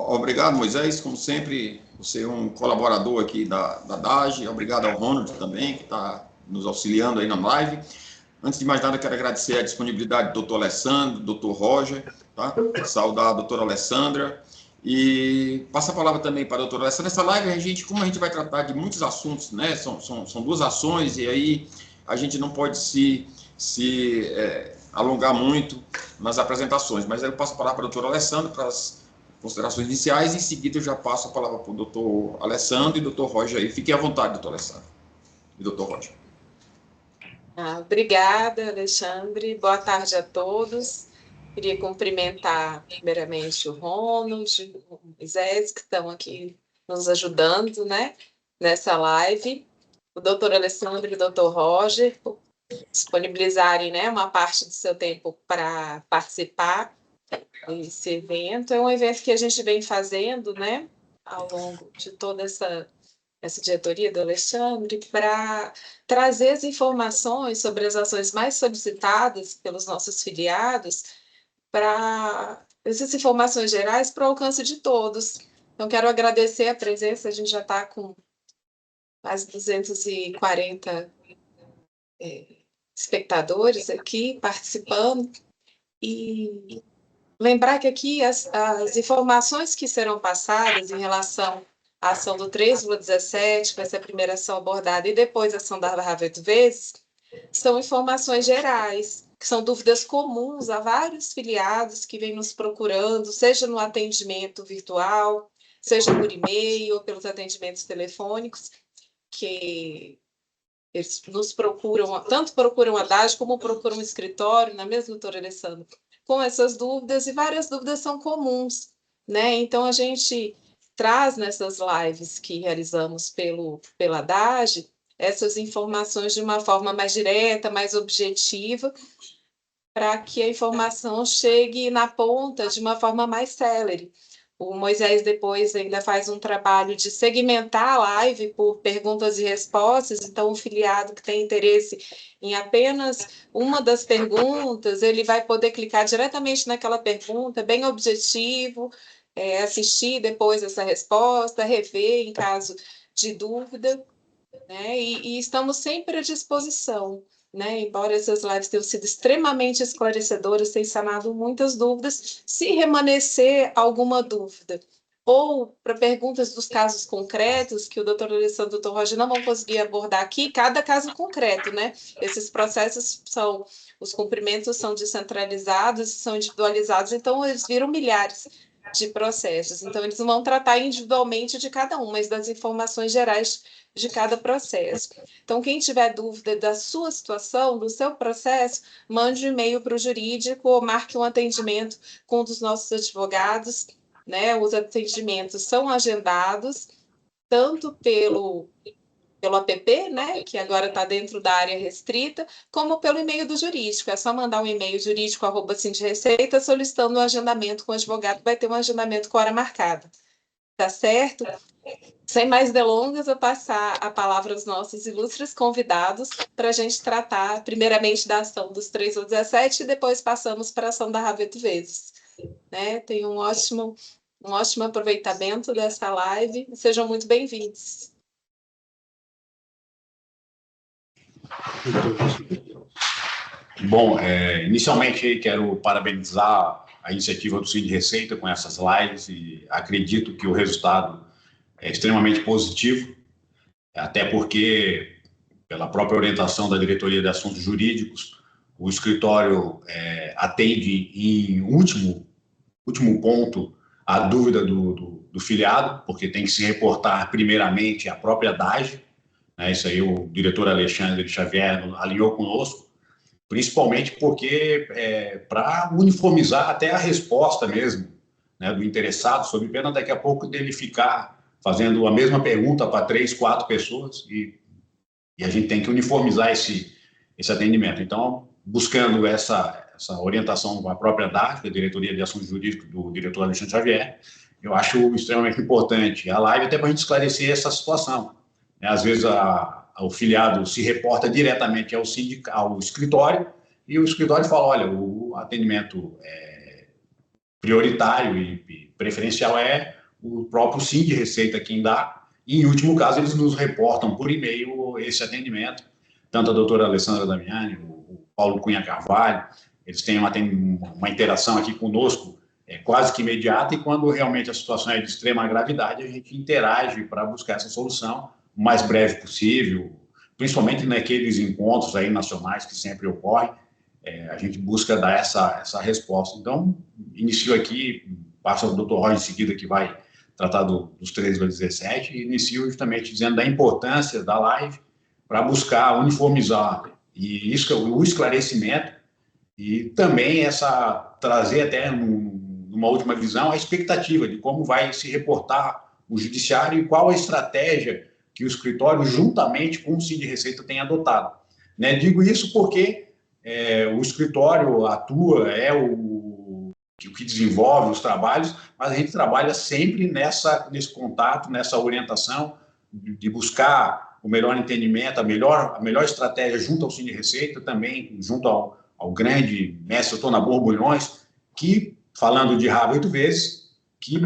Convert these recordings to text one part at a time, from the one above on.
Obrigado, Moisés. Como sempre, você é um colaborador aqui da DAGE. Obrigado ao Ronald também, que está nos auxiliando aí na live. Antes de mais nada, quero agradecer a disponibilidade do doutor Alessandro, do doutor Roger, tá? Saudar a doutora Alessandra. E passa a palavra também para a doutora Alessandra. Nessa live, como a gente vai tratar de muitos assuntos, né? São duas ações, e aí a gente não pode se alongar muito nas apresentações. Mas aí eu passo a palavra para a doutora Alessandra para as considerações iniciais, e em seguida eu já passo a palavra para o doutor Alessandro e doutor Roger aí. Fiquem à vontade, doutor Alessandro e doutor Roger. Obrigada, Alexandre. Boa tarde a todos. Queria cumprimentar, primeiramente, o Ronald, o Moisés, que estão aqui nos ajudando, né, nessa live. O doutor Alessandro e o doutor Roger, por disponibilizarem, né, uma parte do seu tempo para participar desse evento. É um evento que a gente vem fazendo, né, ao longo de toda essa diretoria do Alexandre, para trazer as informações sobre as ações mais solicitadas pelos nossos filiados, para essas informações gerais para o alcance de todos. Então, quero agradecer a presença, a gente já está com quase 240 espectadores aqui participando, e lembrar que aqui as informações que serão passadas em relação à ação do 3,17, que vai ser a primeira ação abordada, e depois a ação da barra 8 vezes, são informações gerais, que são dúvidas comuns a vários filiados que vêm nos procurando, seja no atendimento virtual, seja por e-mail ou pelos atendimentos telefônicos, que eles nos procuram, tanto procuram a DAGE como procuram o escritório, não é mesmo, doutor Alessandro? Com essas dúvidas, e várias dúvidas são comuns, né? Então, a gente traz nessas lives que realizamos pela DAGE essas informações de uma forma mais direta, mais objetiva, para que a informação chegue na ponta de uma forma mais célere. O Moisés depois ainda faz um trabalho de segmentar a live por perguntas e respostas, então o filiado que tem interesse em apenas uma das perguntas, ele vai poder clicar diretamente naquela pergunta, bem objetivo, assistir depois essa resposta, rever em caso de dúvida, né? E estamos sempre à disposição, né? Embora essas lives tenham sido extremamente esclarecedoras, tenham sanado muitas dúvidas, se remanescer alguma dúvida, ou para perguntas dos casos concretos, que o doutor Alessandro e o doutor Roger não vão conseguir abordar aqui, cada caso concreto, né? Esses processos são, os cumprimentos são descentralizados, são individualizados, então eles viram milhares de processos. Então, eles não vão tratar individualmente de cada um, mas das informações gerais de cada processo. Então, quem tiver dúvida da sua situação, do seu processo, mande um e-mail para o jurídico ou marque um atendimento com um dos nossos advogados, né? Os atendimentos são agendados, tanto pelo app, né, que agora está dentro da área restrita, como pelo e-mail do jurídico. É só mandar um e-mail jurídico@sindreceita solicitando um agendamento com o advogado, vai ter um agendamento com hora marcada. Tá certo? Sem mais delongas, eu passar a palavra aos nossos ilustres convidados para a gente tratar, primeiramente, da ação dos 3 ou 17 e depois passamos para a ação da Raveto Vezes. Né? Tenham um ótimo aproveitamento dessa live e sejam muito bem-vindos. Bom, inicialmente quero parabenizar a iniciativa do Cine Receita com essas lives e acredito que o resultado é extremamente positivo, até porque, pela própria orientação da Diretoria de Assuntos Jurídicos, o escritório atende em último ponto a dúvida do filiado, porque tem que se reportar primeiramente à própria DAGE, né? Isso aí o diretor Alexandre Xavier alinhou conosco, principalmente porque para uniformizar até a resposta mesmo, né, do interessado, sob pena daqui a pouco dele ficar fazendo a mesma pergunta para 3, 4 pessoas e a gente tem que uniformizar esse atendimento. Então, buscando essa orientação com a própria DARF, a Diretoria de Assuntos Jurídicos do diretor Alexandre Xavier, eu acho extremamente importante a live até para a gente esclarecer essa situação. Às vezes, o filiado se reporta diretamente ao escritório e o escritório fala, olha, o atendimento é prioritário e preferencial é o próprio Sim de Receita quem dá, e, em último caso, eles nos reportam por e-mail esse atendimento, tanto a doutora Alessandra Damiani, o Paulo Cunha Carvalho, eles têm uma interação aqui conosco quase que imediata, e quando realmente a situação é de extrema gravidade, a gente interage para buscar essa solução o mais breve possível, principalmente naqueles encontros aí nacionais que sempre ocorrem, a gente busca dar essa resposta. Então, inicio aqui, passo ao Dr. Roger em seguida, que vai tratar dos 13/17, e inicio justamente dizendo da importância da live para buscar uniformizar e o esclarecimento, e também trazer até numa última visão a expectativa de como vai se reportar o judiciário e qual a estratégia que o escritório, juntamente com o Sim de Receita, tem adotado. Né? Digo isso porque o escritório atua, o que desenvolve os trabalhos, mas a gente trabalha sempre nesse contato, nessa orientação de buscar o melhor entendimento, a melhor estratégia junto ao Sim de Receita, também junto ao grande mestre doutor Nabor Bulhões, que, falando de rabo 8 vezes, que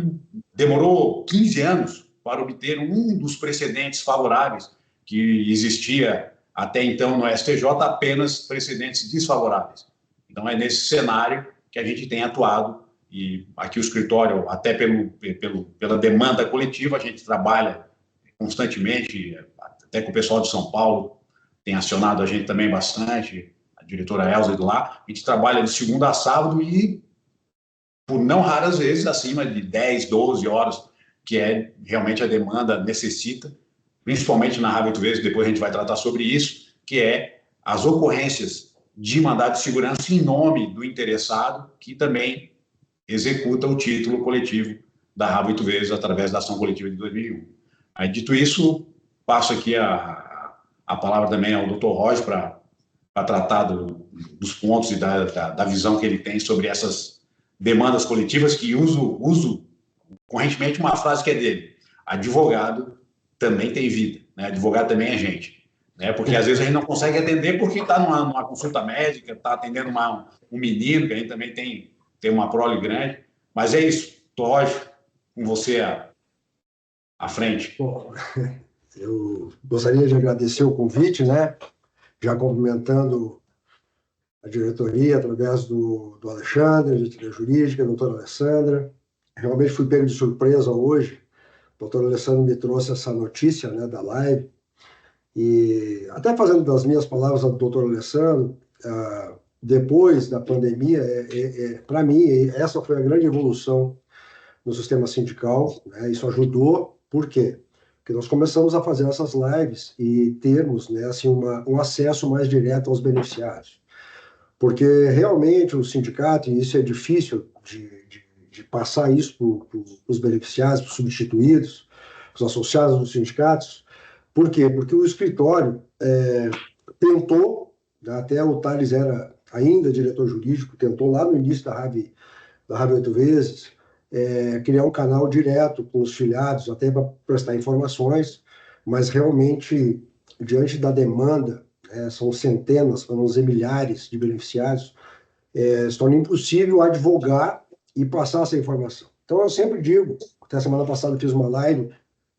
demorou 15 anos para obter um dos precedentes favoráveis que existia até então no STJ, apenas precedentes desfavoráveis. Então, é nesse cenário que a gente tem atuado, e aqui o escritório, até pela demanda coletiva, a gente trabalha constantemente, até com o pessoal de São Paulo tem acionado a gente também bastante, a diretora Elza de lá, a gente trabalha de segunda a sábado e, por não raras vezes, acima de 10, 12 horas, que realmente a demanda necessita, principalmente na rabo 8 vezes, depois a gente vai tratar sobre isso, que é as ocorrências de mandado de segurança em nome do interessado, que também executa o título coletivo da rabo 8 vezes através da ação coletiva de 2001. Aí, dito isso, passo aqui a palavra também ao Dr. Roger para tratar dos pontos e da visão que ele tem sobre essas demandas coletivas, que uso correntemente uma frase que é dele: advogado também tem vida, né? Advogado também é gente, né? Porque às vezes a gente não consegue atender porque está numa consulta médica, está atendendo um menino, que a gente também tem uma prole grande, mas é isso. Roger, com você à frente. Bom, eu gostaria de agradecer o convite, né? Já cumprimentando a diretoria através do Alexandre, a diretoria jurídica, a doutora Alessandra. Realmente fui pego de surpresa hoje. O doutor Alessandro me trouxe essa notícia, né, da live. E até fazendo das minhas palavras ao doutor Alessandro, depois da pandemia, para mim, essa foi a grande evolução no sistema sindical, né? Isso ajudou. Por quê? Porque nós começamos a fazer essas lives e termos, né, assim, um acesso mais direto aos beneficiários. Porque realmente o sindicato, e isso é difícil de passar isso para os beneficiários, para os substituídos, os associados dos sindicatos. Por quê? Porque o escritório tentou, até o Thales era ainda diretor jurídico, tentou lá no início da RAV 8 vezes, criar um canal direto com os filiados, até para prestar informações, mas realmente, diante da demanda, são centenas, para não dizer milhares de beneficiários, se torna impossível advogar e passar essa informação. Então, eu sempre digo, até semana passada eu fiz uma live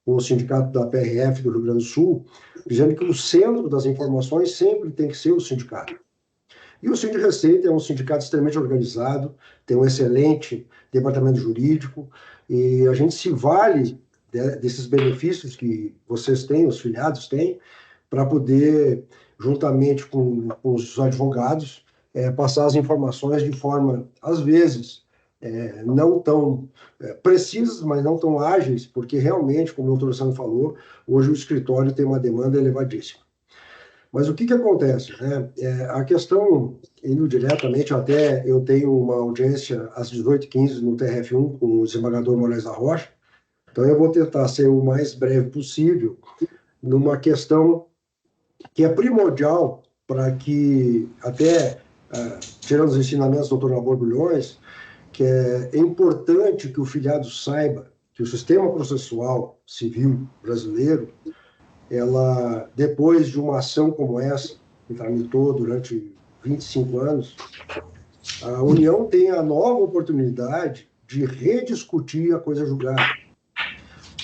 com o sindicato da PRF do Rio Grande do Sul, dizendo que o centro das informações sempre tem que ser o sindicato. E o Sim de Receita é um sindicato extremamente organizado, tem um excelente departamento jurídico, e a gente se vale desses benefícios que vocês têm, os filiados têm, para poder, juntamente com os advogados, passar as informações de forma, às vezes, não tão precisas, mas não tão ágeis, porque realmente, como o doutor Sandro falou, hoje o escritório tem uma demanda elevadíssima. Mas o que acontece, né? A questão, indo diretamente, até eu tenho uma audiência às 18h15 no TRF1 com o desembargador Moraes da Rocha, então eu vou tentar ser o mais breve possível numa questão que é primordial para que, até tirando os ensinamentos do Dr. Nabor Bulhões, que é importante que o filiado saiba que o sistema processual civil brasileiro, ela, depois de uma ação como essa, que tramitou durante 25 anos, a União tem a nova oportunidade de rediscutir a coisa julgada.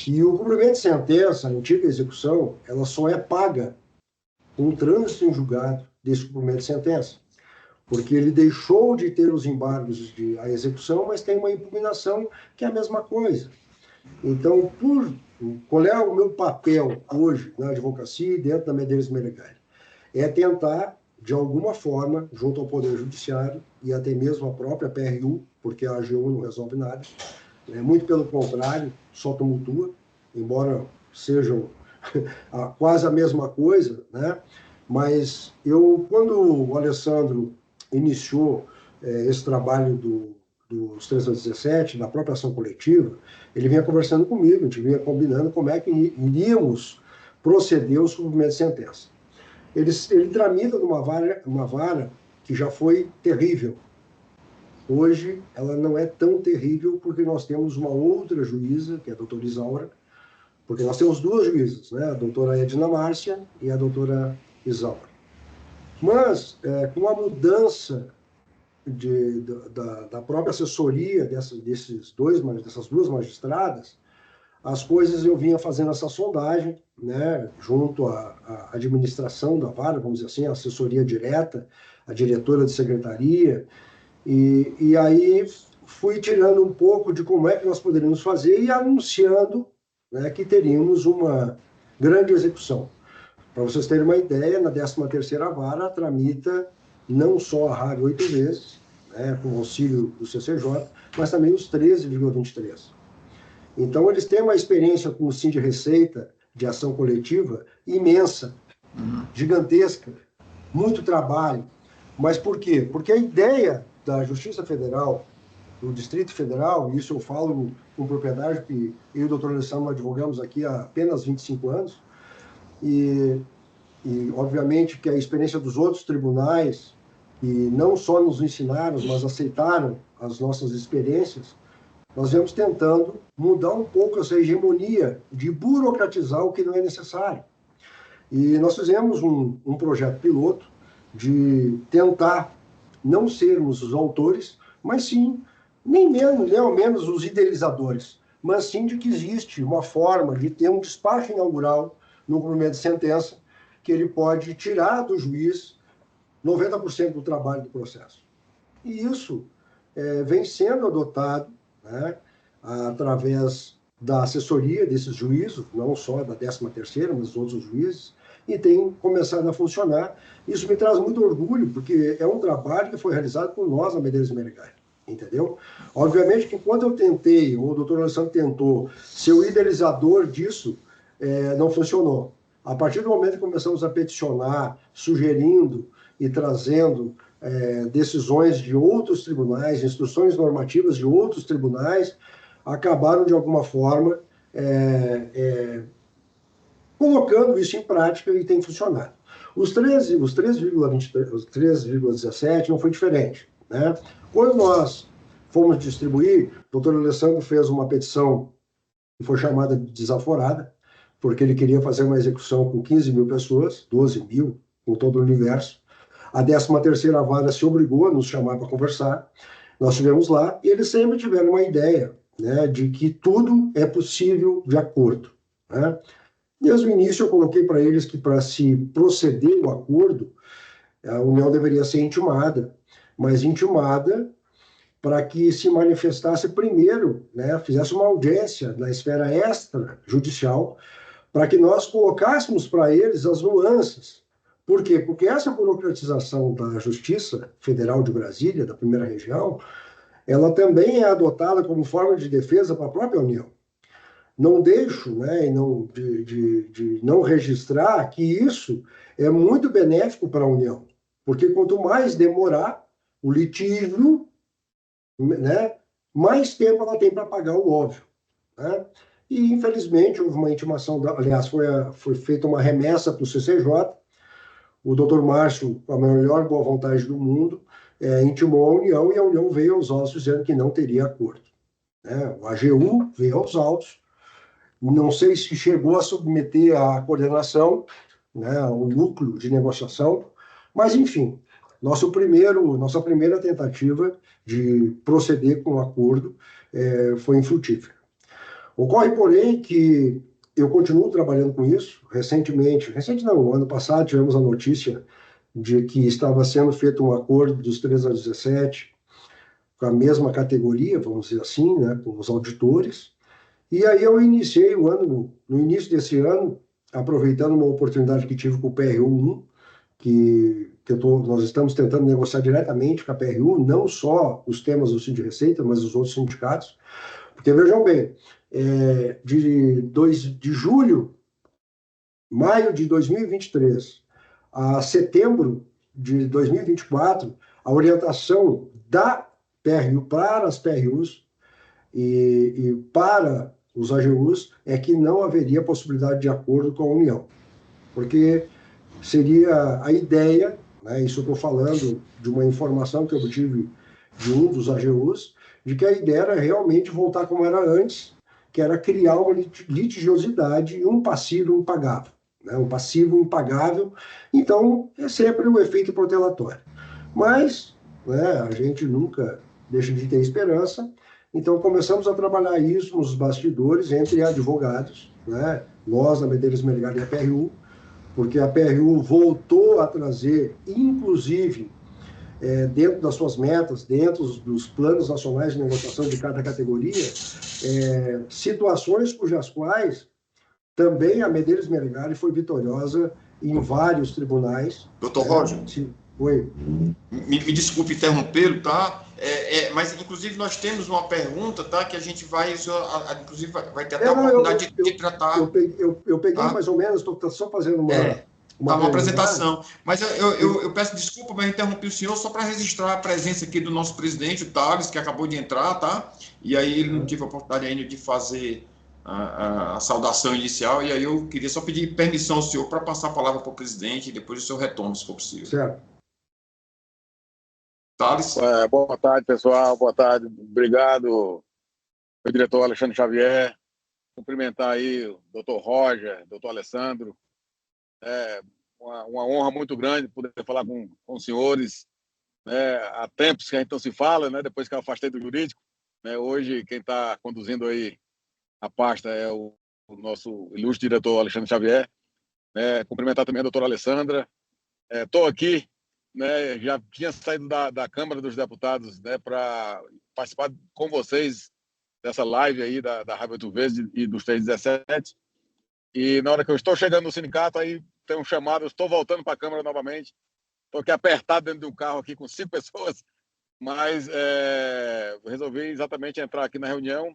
E o cumprimento de sentença, a antiga execução, ela só é paga com o trânsito em julgado desse cumprimento de sentença. Porque ele deixou de ter os embargos à execução, mas tem uma impugnação que é a mesma coisa. Então, qual é o meu papel hoje na advocacia e dentro da Medeiros Meregali? É tentar, de alguma forma, junto ao Poder Judiciário e até mesmo a própria PRU, porque a AGU não resolve nada, muito pelo contrário, só tumultua, embora sejam quase a mesma coisa, né? Mas quando o Alessandro iniciou esse trabalho dos 317, da própria ação coletiva, ele vinha conversando comigo, a gente vinha combinando como é que iríamos proceder aos cumprimentos de sentença. Ele tramita numa vara que já foi terrível. Hoje, ela não é tão terrível porque nós temos uma outra juíza, que é a doutora Isaura, porque nós temos duas juízas, né? A doutora Edna Márcia e a doutora Isaura. Mas, com a mudança da própria assessoria dessas duas magistradas, as coisas eu vinha fazendo essa sondagem, né, junto à administração da vara, vamos dizer assim, a assessoria direta, a diretora de secretaria, e aí fui tirando um pouco de como é que nós poderíamos fazer e anunciando, né, que teríamos uma grande execução. Para vocês terem uma ideia, na 13ª vara tramita não só a RAV 8 vezes, né, com auxílio do CCJ, mas também os 13,23. Então, eles têm uma experiência com o Sim de Receita, de ação coletiva, imensa, gigantesca, muito trabalho. Mas por quê? Porque a ideia da Justiça Federal, do Distrito Federal, e isso eu falo com propriedade, porque eu e o doutor Alessandro advogamos aqui há apenas 25 anos, e obviamente que a experiência dos outros tribunais, que não só nos ensinaram, mas aceitaram as nossas experiências, nós vamos tentando mudar um pouco essa hegemonia de burocratizar o que não é necessário. E nós fizemos um projeto piloto de tentar não sermos os autores, mas sim, nem ao menos os idealizadores, mas sim de que existe uma forma de ter um despacho inaugural no cumprimento de sentença que ele pode tirar do juiz 90% do trabalho do processo. E isso vem sendo adotado, né, através da assessoria desses juízes, não só da 13ª, mas dos outros juízes, e tem começado a funcionar. Isso me traz muito orgulho, porque é um trabalho que foi realizado por nós, na Medeiros Meregali, entendeu? Obviamente que quando eu tentei, ou o doutor Alessandro tentou, ser o idealizador disso, não funcionou. A partir do momento que começamos a peticionar, sugerindo e trazendo decisões de outros tribunais, instruções normativas de outros tribunais, acabaram, de alguma forma, colocando isso em prática e tem funcionado. Os 3,17 não foi diferente, né? Quando nós fomos distribuir, o doutor Alessandro fez uma petição que foi chamada de desaforada, porque ele queria fazer uma execução com 15 mil pessoas, 12 mil, com todo o universo. A 13ª vara se obrigou a nos chamar para conversar. Nós estivemos lá e eles sempre tiveram uma ideia, né, de que tudo é possível de acordo, né? Desde o início eu coloquei para eles que para se proceder o acordo, a União deveria ser intimada, mas intimada para que se manifestasse primeiro, né, fizesse uma audiência na esfera extrajudicial, para que nós colocássemos para eles as nuances. Por quê? Porque essa burocratização da Justiça Federal de Brasília, da primeira região, ela também é adotada como forma de defesa para a própria União. Não deixo, né, de não registrar que isso é muito benéfico para a União, porque quanto mais demorar o litígio, né, mais tempo ela tem para pagar o óbvio, né? E, infelizmente, houve uma intimação, aliás, foi feita uma remessa para o CCJ, o doutor Márcio, com a melhor boa vontade do mundo, intimou a União, e a União veio aos autos dizendo que não teria acordo, né? O AGU veio aos autos, não sei se chegou a submeter à coordenação, né, o núcleo de negociação, mas, enfim, nossa primeira tentativa de proceder com o acordo foi infrutífera. Ocorre, porém, que eu continuo trabalhando com isso. Ano passado tivemos a notícia de que estava sendo feito um acordo dos 3 a 17, com a mesma categoria, vamos dizer assim, né, com os auditores. E aí eu iniciei o ano, no início desse ano, aproveitando uma oportunidade que tive com o PRU1, nós estamos tentando negociar diretamente com a PRU, não só os temas do Sind Receita, mas os outros sindicatos. Porque, vejam bem, de maio de 2023 a setembro de 2024, a orientação da PRU para as PRUs e para os AGUs é que não haveria possibilidade de acordo com a União, porque seria a ideia, né, isso eu estou falando de uma informação que eu obtive de um dos AGUs, de que a ideia era realmente voltar como era antes, que era criar uma litigiosidade e um passivo impagável. Né, um passivo impagável, então é sempre o efeito protelatório. Mas, né, a gente nunca deixa de ter esperança, então começamos a trabalhar isso nos bastidores entre advogados, né, nós, na Medeiros Menegali e a PRU, porque a PRU voltou a trazer, inclusive, dentro das suas metas, dentro dos planos nacionais de negociação de cada categoria, situações cujas quais também a Medeiros Menegali foi vitoriosa em vários tribunais. Doutor Roger, oi. Me desculpe interrompê-lo, tá? Mas, inclusive, nós temos uma pergunta, tá? Que a gente vai, inclusive, vai ter até a oportunidade de tratar. Eu peguei tá? Mais ou menos, estou só fazendo uma apresentação. Mas eu peço desculpa, mas eu interrompi o senhor só para registrar a presença aqui do nosso presidente, o Thales, que acabou de entrar, tá? E aí ele não teve a oportunidade ainda de fazer a saudação inicial, e aí eu queria só pedir permissão ao senhor para passar a palavra para o presidente e depois o senhor retoma, se for possível. Certo. Thales? Boa tarde, pessoal. Boa tarde. Obrigado, meu diretor Alexandre Xavier. Cumprimentar aí o doutor Roger, doutor Alessandro. Uma honra muito grande poder falar com os senhores. Há tempos que a gente não se fala, né? Depois que eu afastei do jurídico. Hoje, quem está conduzindo aí a pasta é o nosso ilustre diretor Alexandre Xavier. Cumprimentar também a doutora Alessandra. Estou aqui, né, já tinha saído da Câmara dos Deputados, né, para participar com vocês dessa live aí da Rádio 8 Vezes e dos 317. E na hora que eu estou chegando no sindicato, aí tem um chamado, eu estou voltando para a Câmara novamente. Estou aqui apertado dentro de um carro aqui com 5 pessoas, mas resolvi exatamente entrar aqui na reunião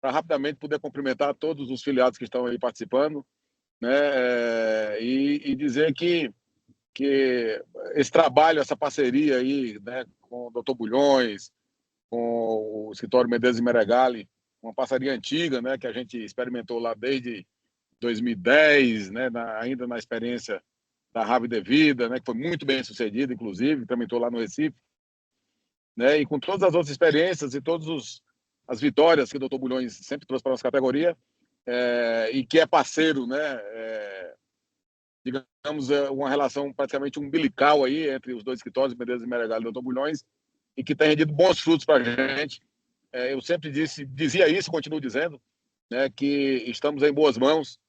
para rapidamente poder cumprimentar todos os filiados que estão aí participando, né, e dizer que esse trabalho, essa parceria aí, né, com o Dr. Bulhões, com o escritório Medeiros Menegali, uma parceria antiga, né, que a gente experimentou lá desde 2010, né, ainda na experiência da Rave de Vida, né, que foi muito bem sucedida, inclusive, tramitou lá no Recife, né, e com todas as outras experiências e todas as vitórias que o Dr. Bulhões sempre trouxe para a nossa categoria, e que é parceiro, né, digamos, uma relação praticamente umbilical aí entre os dois escritórios, Medeiros Menegali e Dr. Bulhões, e que tem rendido bons frutos para a gente. Eu sempre dizia isso, continuo dizendo, né, que estamos em boas mãos,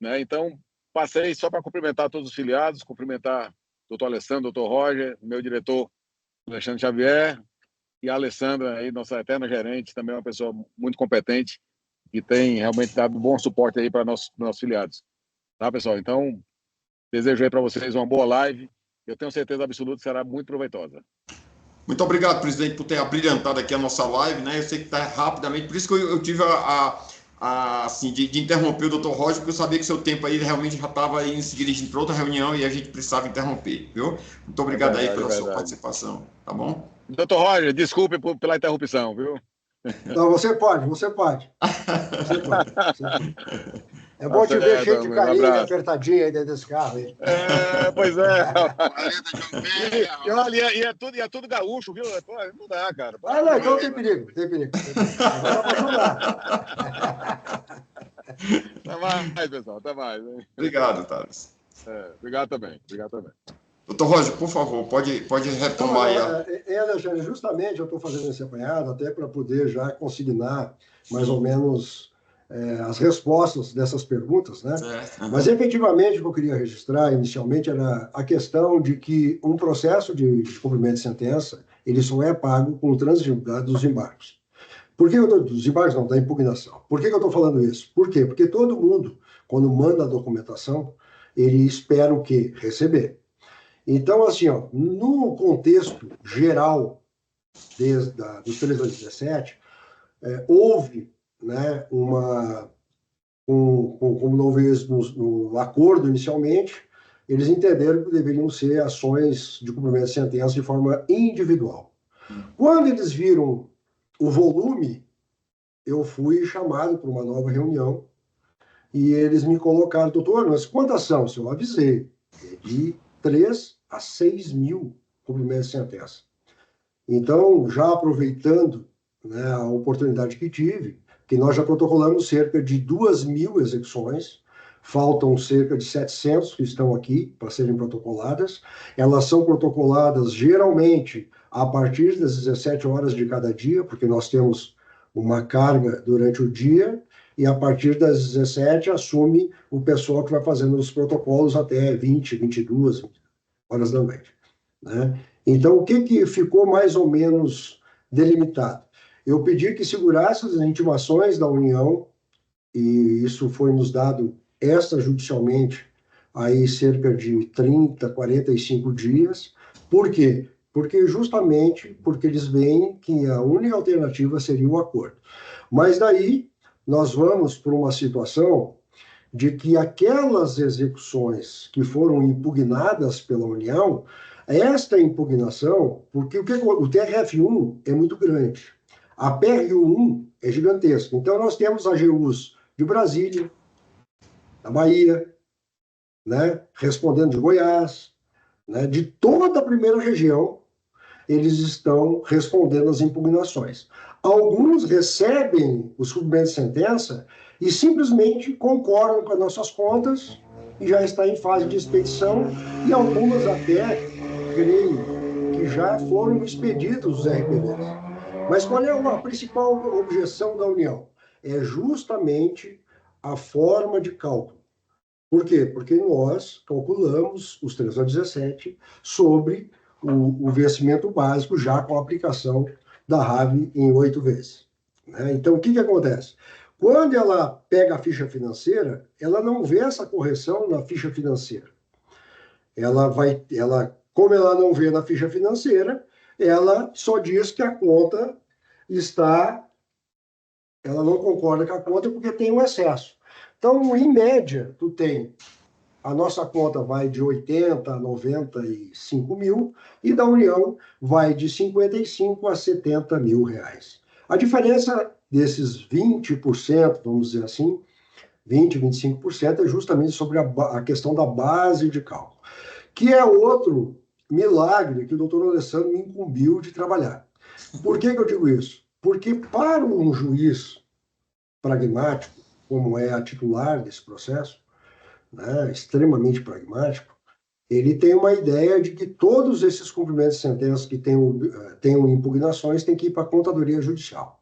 né? Então, passei só para cumprimentar todos os filiados, cumprimentar o Dr. Alessandro, Dr. Roger, meu diretor Alexandre Xavier, e a Alessandra, aí, nossa eterna gerente, também é uma pessoa muito competente e tem realmente dado bom suporte aí para nossos filiados. Tá, pessoal? Então, desejo aí para vocês uma boa live. Eu tenho certeza absoluta que será muito proveitosa. Muito obrigado, presidente, por ter abrilhantado aqui a nossa live, né? Eu sei que está rapidamente, por isso que eu tive assim, de interromper o doutor Roger, porque eu sabia que seu tempo aí realmente já estava se dirigindo para outra reunião e a gente precisava interromper, viu? Muito obrigado aí pela sua participação, tá bom? Doutor Roger, desculpe pela interrupção, viu? Não, você pode. É bom te ver cheio de carinho e apertadinho aí dentro desse carro aí. Pois é. E é tudo gaúcho, viu? Não dá, cara. Não, então tem perigo. Agora pode ajudar. Até mais, pessoal. Até mais. Obrigado, Thales. Obrigado também. Doutor Roger, por favor, pode retomar aí. Alexandre, justamente eu estou fazendo esse apanhado até para poder já consignar mais ou menos as respostas dessas perguntas, né? Certo. Mas, efetivamente, o que eu queria registrar inicialmente era a questão de que um processo de cumprimento de sentença, ele só é pago com o transigilidade dos embargos. Por que eu estou... Dos embargos não, da impugnação. Por que eu estou falando isso? Por quê? Porque todo mundo, quando manda a documentação, ele espera o quê? Receber. Então, assim, ó, no contexto geral dos 3 a 17, houve, né, como não houve isso no acordo inicialmente, eles entenderam que deveriam ser ações de cumprimento de sentença de forma individual. Quando eles viram o volume, eu fui chamado para uma nova reunião e eles me colocaram, doutor, mas quantas são? Eu avisei, de 3 a 6 mil cumprimentos de sentença. Então, já aproveitando, né, a oportunidade que tive, que nós já protocolamos cerca de 2.000 execuções, faltam cerca de 700 que estão aqui para serem protocoladas. Elas são protocoladas geralmente a partir das 17 horas de cada dia, porque nós temos uma carga durante o dia, e a partir das 17 assume o pessoal que vai fazendo os protocolos até 20, 22 horas da noite, né? Então, o que ficou mais ou menos delimitado? Eu pedi que segurasse as intimações da União, e isso foi nos dado extrajudicialmente aí cerca de 30, 45 dias. Por quê? Justamente porque eles veem que a única alternativa seria o acordo. Mas daí nós vamos para uma situação de que aquelas execuções que foram impugnadas pela União, esta impugnação, porque o TRF1 é muito grande, a PRU1 é gigantesca. Então, nós temos AGUs de Brasília, da Bahia, né, respondendo de Goiás, né, de toda a primeira região, eles estão respondendo às impugnações. Alguns recebem os cumprimentos de sentença e simplesmente concordam com as nossas contas e já está em fase de expedição, e algumas até, creio, que já foram expedidos os RPVs. Mas qual é a principal objeção da União? É justamente a forma de cálculo. Por quê? Porque nós calculamos os 3 a 17 sobre o vencimento básico, já com a aplicação da RAV em 8 vezes, né? Então, o que acontece? Quando ela pega a ficha financeira, ela não vê essa correção na ficha financeira. Como ela não vê na ficha financeira, ela só diz que a conta está... Ela não concorda com a conta porque tem um excesso. Então, em média, a nossa conta vai de 80 a 95 mil e da União vai de 55 a 70 mil reais. A diferença desses 20%, vamos dizer assim, 20, 25%, é justamente sobre a questão da base de cálculo, que é outro milagre que o doutor Alessandro me incumbiu de trabalhar. Por que eu digo isso? Porque para um juiz pragmático, como é a titular desse processo, né, extremamente pragmático, ele tem uma ideia de que todos esses cumprimentos de sentença que tenham impugnações têm que ir para a contadoria judicial.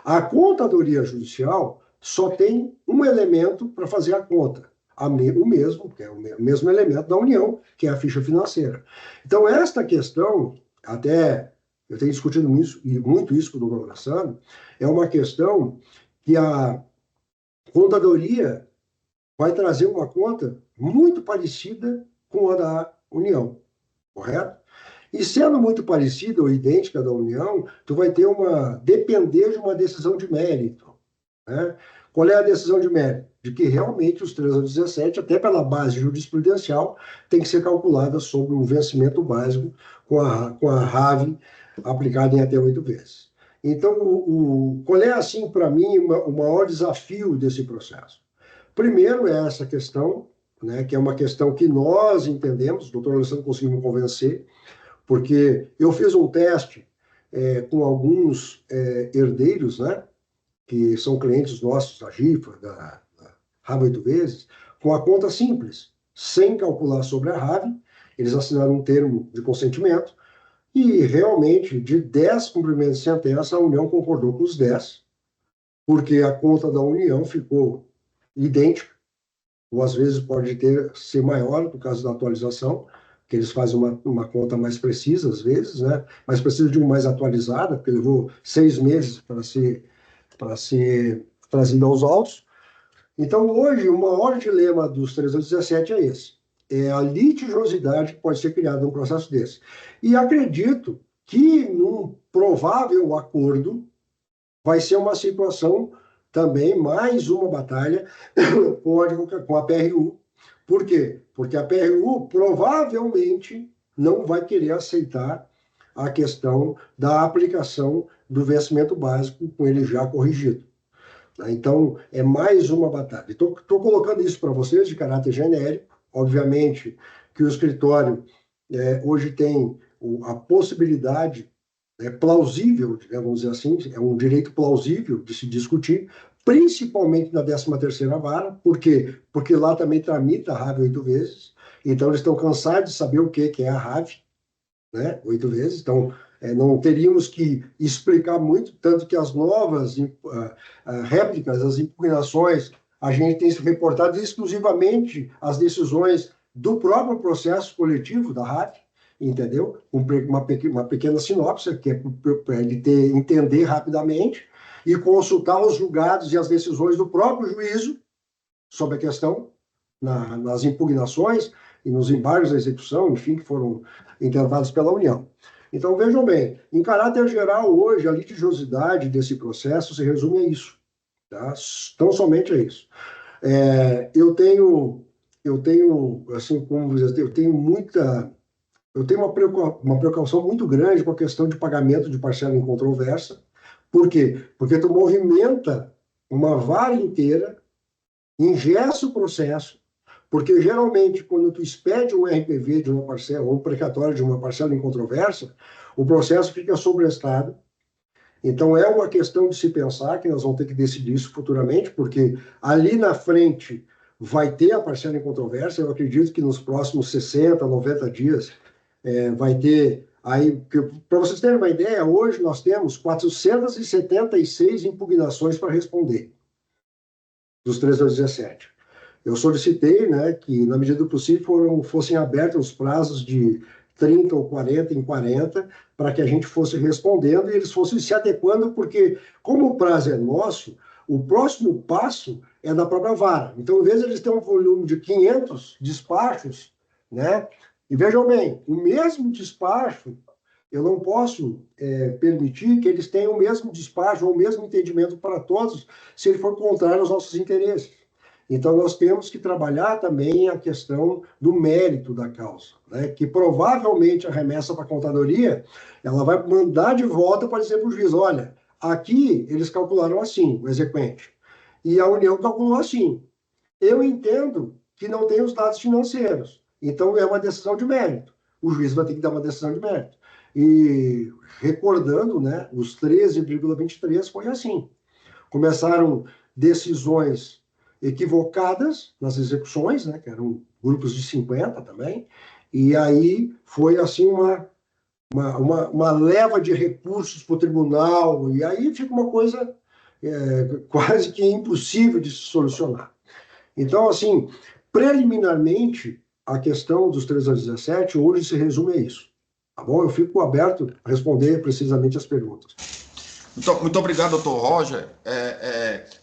A contadoria judicial só tem um elemento para fazer a conta, que é o mesmo elemento da União, que é a ficha financeira. Então, esta questão, até eu tenho discutido muito isso com o doutor Alessandro, é uma questão que a contadoria vai trazer uma conta muito parecida com a da União, correto? E sendo muito parecida ou idêntica da União, tu vai ter depender de uma decisão de mérito, né? Qual é a decisão de mérito? De que realmente os 3 a 17, até pela base jurisprudencial, tem que ser calculada sobre um vencimento básico com a RAV aplicada em até 8 vezes. Então, qual é, assim, para mim, o maior desafio desse processo? Primeiro é essa questão, né, que é uma questão que nós entendemos, o doutor Alessandro conseguiu me convencer, porque eu fiz um teste com alguns herdeiros, né, que são clientes nossos da GIFA, da RAV 8 vezes, com a conta simples, sem calcular sobre a RAV, Eles assinaram um termo de consentimento e, realmente, de 10 cumprimentos de sentença, a União concordou com os 10, porque a conta da União ficou idêntica, ou às vezes pode ser maior, no caso da atualização, que eles fazem uma conta mais precisa, às vezes, né? Mais precisa de uma mais atualizada, porque levou 6 meses para ser trazida aos autos. Então, hoje, o maior dilema dos 317 é esse. É a litigiosidade que pode ser criada num processo desse. E acredito que, num provável acordo, vai ser uma situação também, mais uma batalha com a PRU. Por quê? Porque a PRU provavelmente não vai querer aceitar a questão da aplicação do vencimento básico com ele já corrigido. Então, é mais uma batalha. Estou colocando isso para vocês de caráter genérico. Obviamente que o escritório hoje tem a possibilidade plausível, vamos dizer assim, é um direito plausível de se discutir, principalmente na 13ª vara. Por quê? Porque lá também tramita a RAV 8 vezes, então eles estão cansados de saber o que é a RAV, né? 8 vezes, então não teríamos que explicar muito, tanto que as novas réplicas, as impugnações, a gente tem se reportado exclusivamente as decisões do próprio processo coletivo da RAV, entendeu? Uma pequena sinopse, que é para ele entender rapidamente, e consultar os julgados e as decisões do próprio juízo sobre a questão, nas impugnações e nos embargos da execução, enfim, que foram intentados pela União. Então, vejam bem, em caráter geral, hoje, a litigiosidade desse processo se resume a isso, tá? Tão somente a isso. Eu tenho, assim, como dizer, eu tenho uma precaução muito grande com a questão de pagamento de parcela em controvérsia. Por quê? Porque tu movimenta uma vara inteira, engessa o processo, porque geralmente quando tu expede um RPV de uma parcela, ou um precatório de uma parcela em controvérsia, o processo fica sobrestado. Então é uma questão de se pensar que nós vamos ter que decidir isso futuramente, porque ali na frente vai ter a parcela em controvérsia. Eu acredito que nos próximos 60, 90 dias vai ter aí, para vocês terem uma ideia, hoje nós temos 476 impugnações para responder dos 317. Eu solicitei, né, que na medida do possível fossem abertos os prazos de 30 ou 40 em 40, para que a gente fosse respondendo e eles fossem se adequando, porque como o prazo é nosso, o próximo passo é da própria vara. Então, em vez de eles terem um volume de 500 despachos, né? E vejam bem, o mesmo despacho, eu não posso permitir que eles tenham o mesmo despacho ou o mesmo entendimento para todos, se ele for contrário aos nossos interesses. Então, nós temos que trabalhar também a questão do mérito da causa, né? Que provavelmente a remessa para a contadoria, ela vai mandar de volta para dizer para o juiz, olha, aqui eles calcularam assim, o exequente, e a União calculou assim. Eu entendo que não tem os dados financeiros, então é uma decisão de mérito. O juiz vai ter que dar uma decisão de mérito. E recordando, né, os 13,23 foi assim. Começaram decisões equivocadas nas execuções, né, que eram grupos de 50 também, e aí foi assim uma leva de recursos para o tribunal, e aí fica uma coisa quase que impossível de se solucionar. Então, assim, preliminarmente, a questão dos 317 hoje se resume a isso. Tá bom? Eu fico aberto a responder precisamente as perguntas. Muito obrigado, doutor Roger.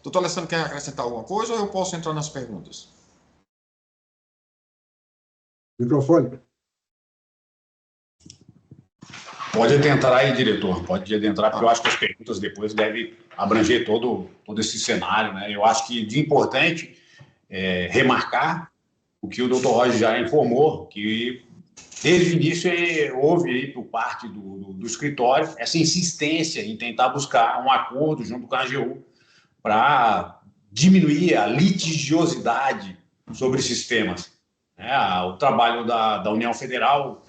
Doutor Alessandro, quer acrescentar alguma coisa ou eu posso entrar nas perguntas? Microfone. Pode adentrar aí, diretor. Pode adentrar, porque eu acho que as perguntas depois devem abranger todo esse cenário, né? Eu acho que de importante remarcar o que o doutor Roger já informou, que desde o início houve aí por parte do escritório essa insistência em tentar buscar um acordo junto com a AGU para diminuir a litigiosidade sobre esses temas. O trabalho da União Federal,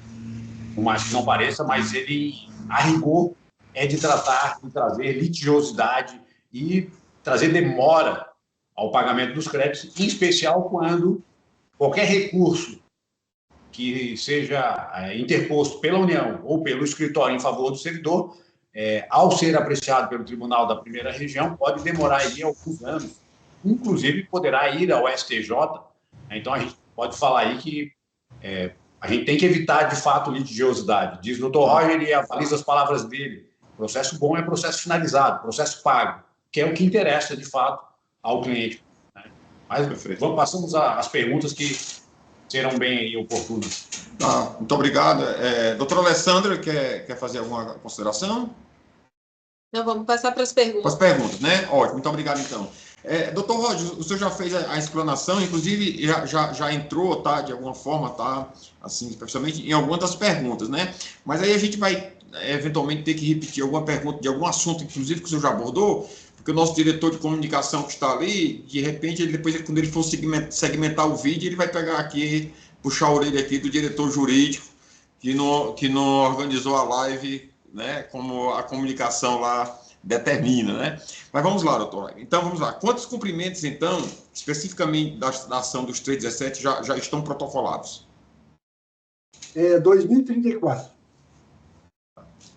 por mais que não pareça, mas ele, a rigor, é de trazer litigiosidade e trazer demora ao pagamento dos créditos, em especial quando qualquer recurso que seja interposto pela União ou pelo escritório em favor do servidor, ao ser apreciado pelo Tribunal da Primeira Região, pode demorar aí alguns anos, inclusive poderá ir ao STJ. Então, a gente pode falar aí que a gente tem que evitar, de fato, litigiosidade. Diz o Dr. Roger, e avaliza as palavras dele: processo bom é processo finalizado, processo pago, que é o que interessa, de fato, ao cliente. Né? Mas passamos às perguntas que serão bem oportunas. Muito obrigado. Doutora Alessandra, quer fazer alguma consideração? Não, vamos passar para as perguntas. Para as perguntas, né? Ótimo, muito obrigado, então. Doutor Roger, o senhor já fez a explanação, inclusive já entrou, tá, de alguma forma, tá, assim, especialmente em algumas das perguntas, né? Mas aí a gente vai, eventualmente, ter que repetir alguma pergunta de algum assunto, inclusive, que o senhor já abordou, porque o nosso diretor de comunicação que está ali, de repente, quando ele for segmentar o vídeo, ele vai pegar aqui, puxar a orelha aqui do diretor jurídico, que não organizou a live, né, como a comunicação lá determina, né? Mas vamos lá, doutor. Então, vamos lá. Quantos cumprimentos, então, especificamente da ação dos 317, já estão protocolados? 2034.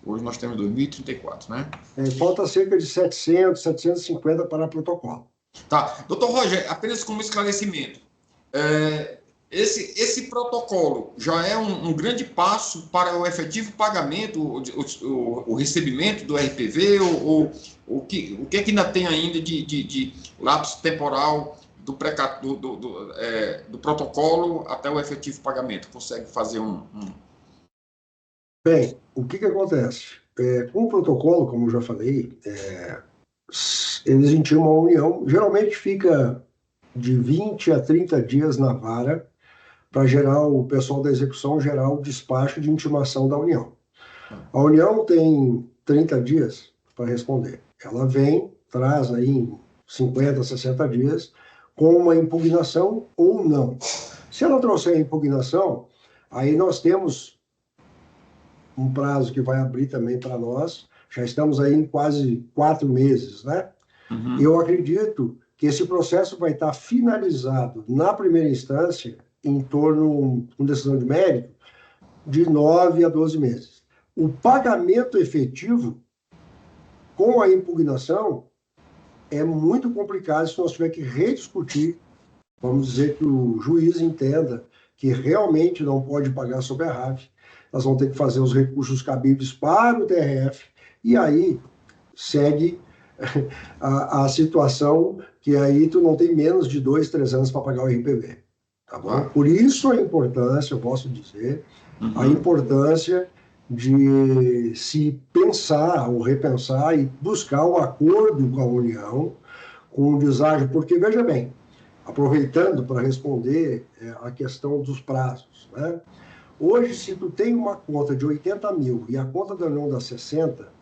Hoje nós temos 2034, né? Falta cerca de 700, 750 para protocolo. Tá. Doutor Roger, apenas como esclarecimento, esse protocolo já é um grande passo para o efetivo pagamento, o recebimento do RPV, ou o que é que ainda tem ainda de lapso temporal do protocolo até o efetivo pagamento? Consegue fazer Bem, o que acontece? Com o protocolo, como eu já falei, eles intimam a União, geralmente fica de 20 a 30 dias na vara para gerar o pessoal da execução gerar o despacho de intimação da União. A União tem 30 dias para responder. Ela vem, traz aí em 50, 60 dias com uma impugnação ou não. Se ela trouxer a impugnação, aí nós temos um prazo que vai abrir também para nós. Já estamos aí em quase 4 meses, né? Uhum. Eu acredito que esse processo vai estar finalizado na primeira instância em torno, com decisão de mérito, de 9 a 12 meses. O pagamento efetivo com a impugnação é muito complicado se nós tivermos que rediscutir, vamos dizer que o juiz entenda que realmente não pode pagar sob a RAF, nós vamos ter que fazer os recursos cabíveis para o TRF, e aí segue a situação que aí tu não tem menos de 2, 3 anos para pagar o RPV. Tá bom? Por isso a importância, eu posso dizer, a importância de se pensar ou repensar e buscar o acordo com a União, com o deságio, porque, veja bem, aproveitando para responder a questão dos prazos, né? Hoje, se tu tem uma conta de 80 mil e a conta da União dá 60,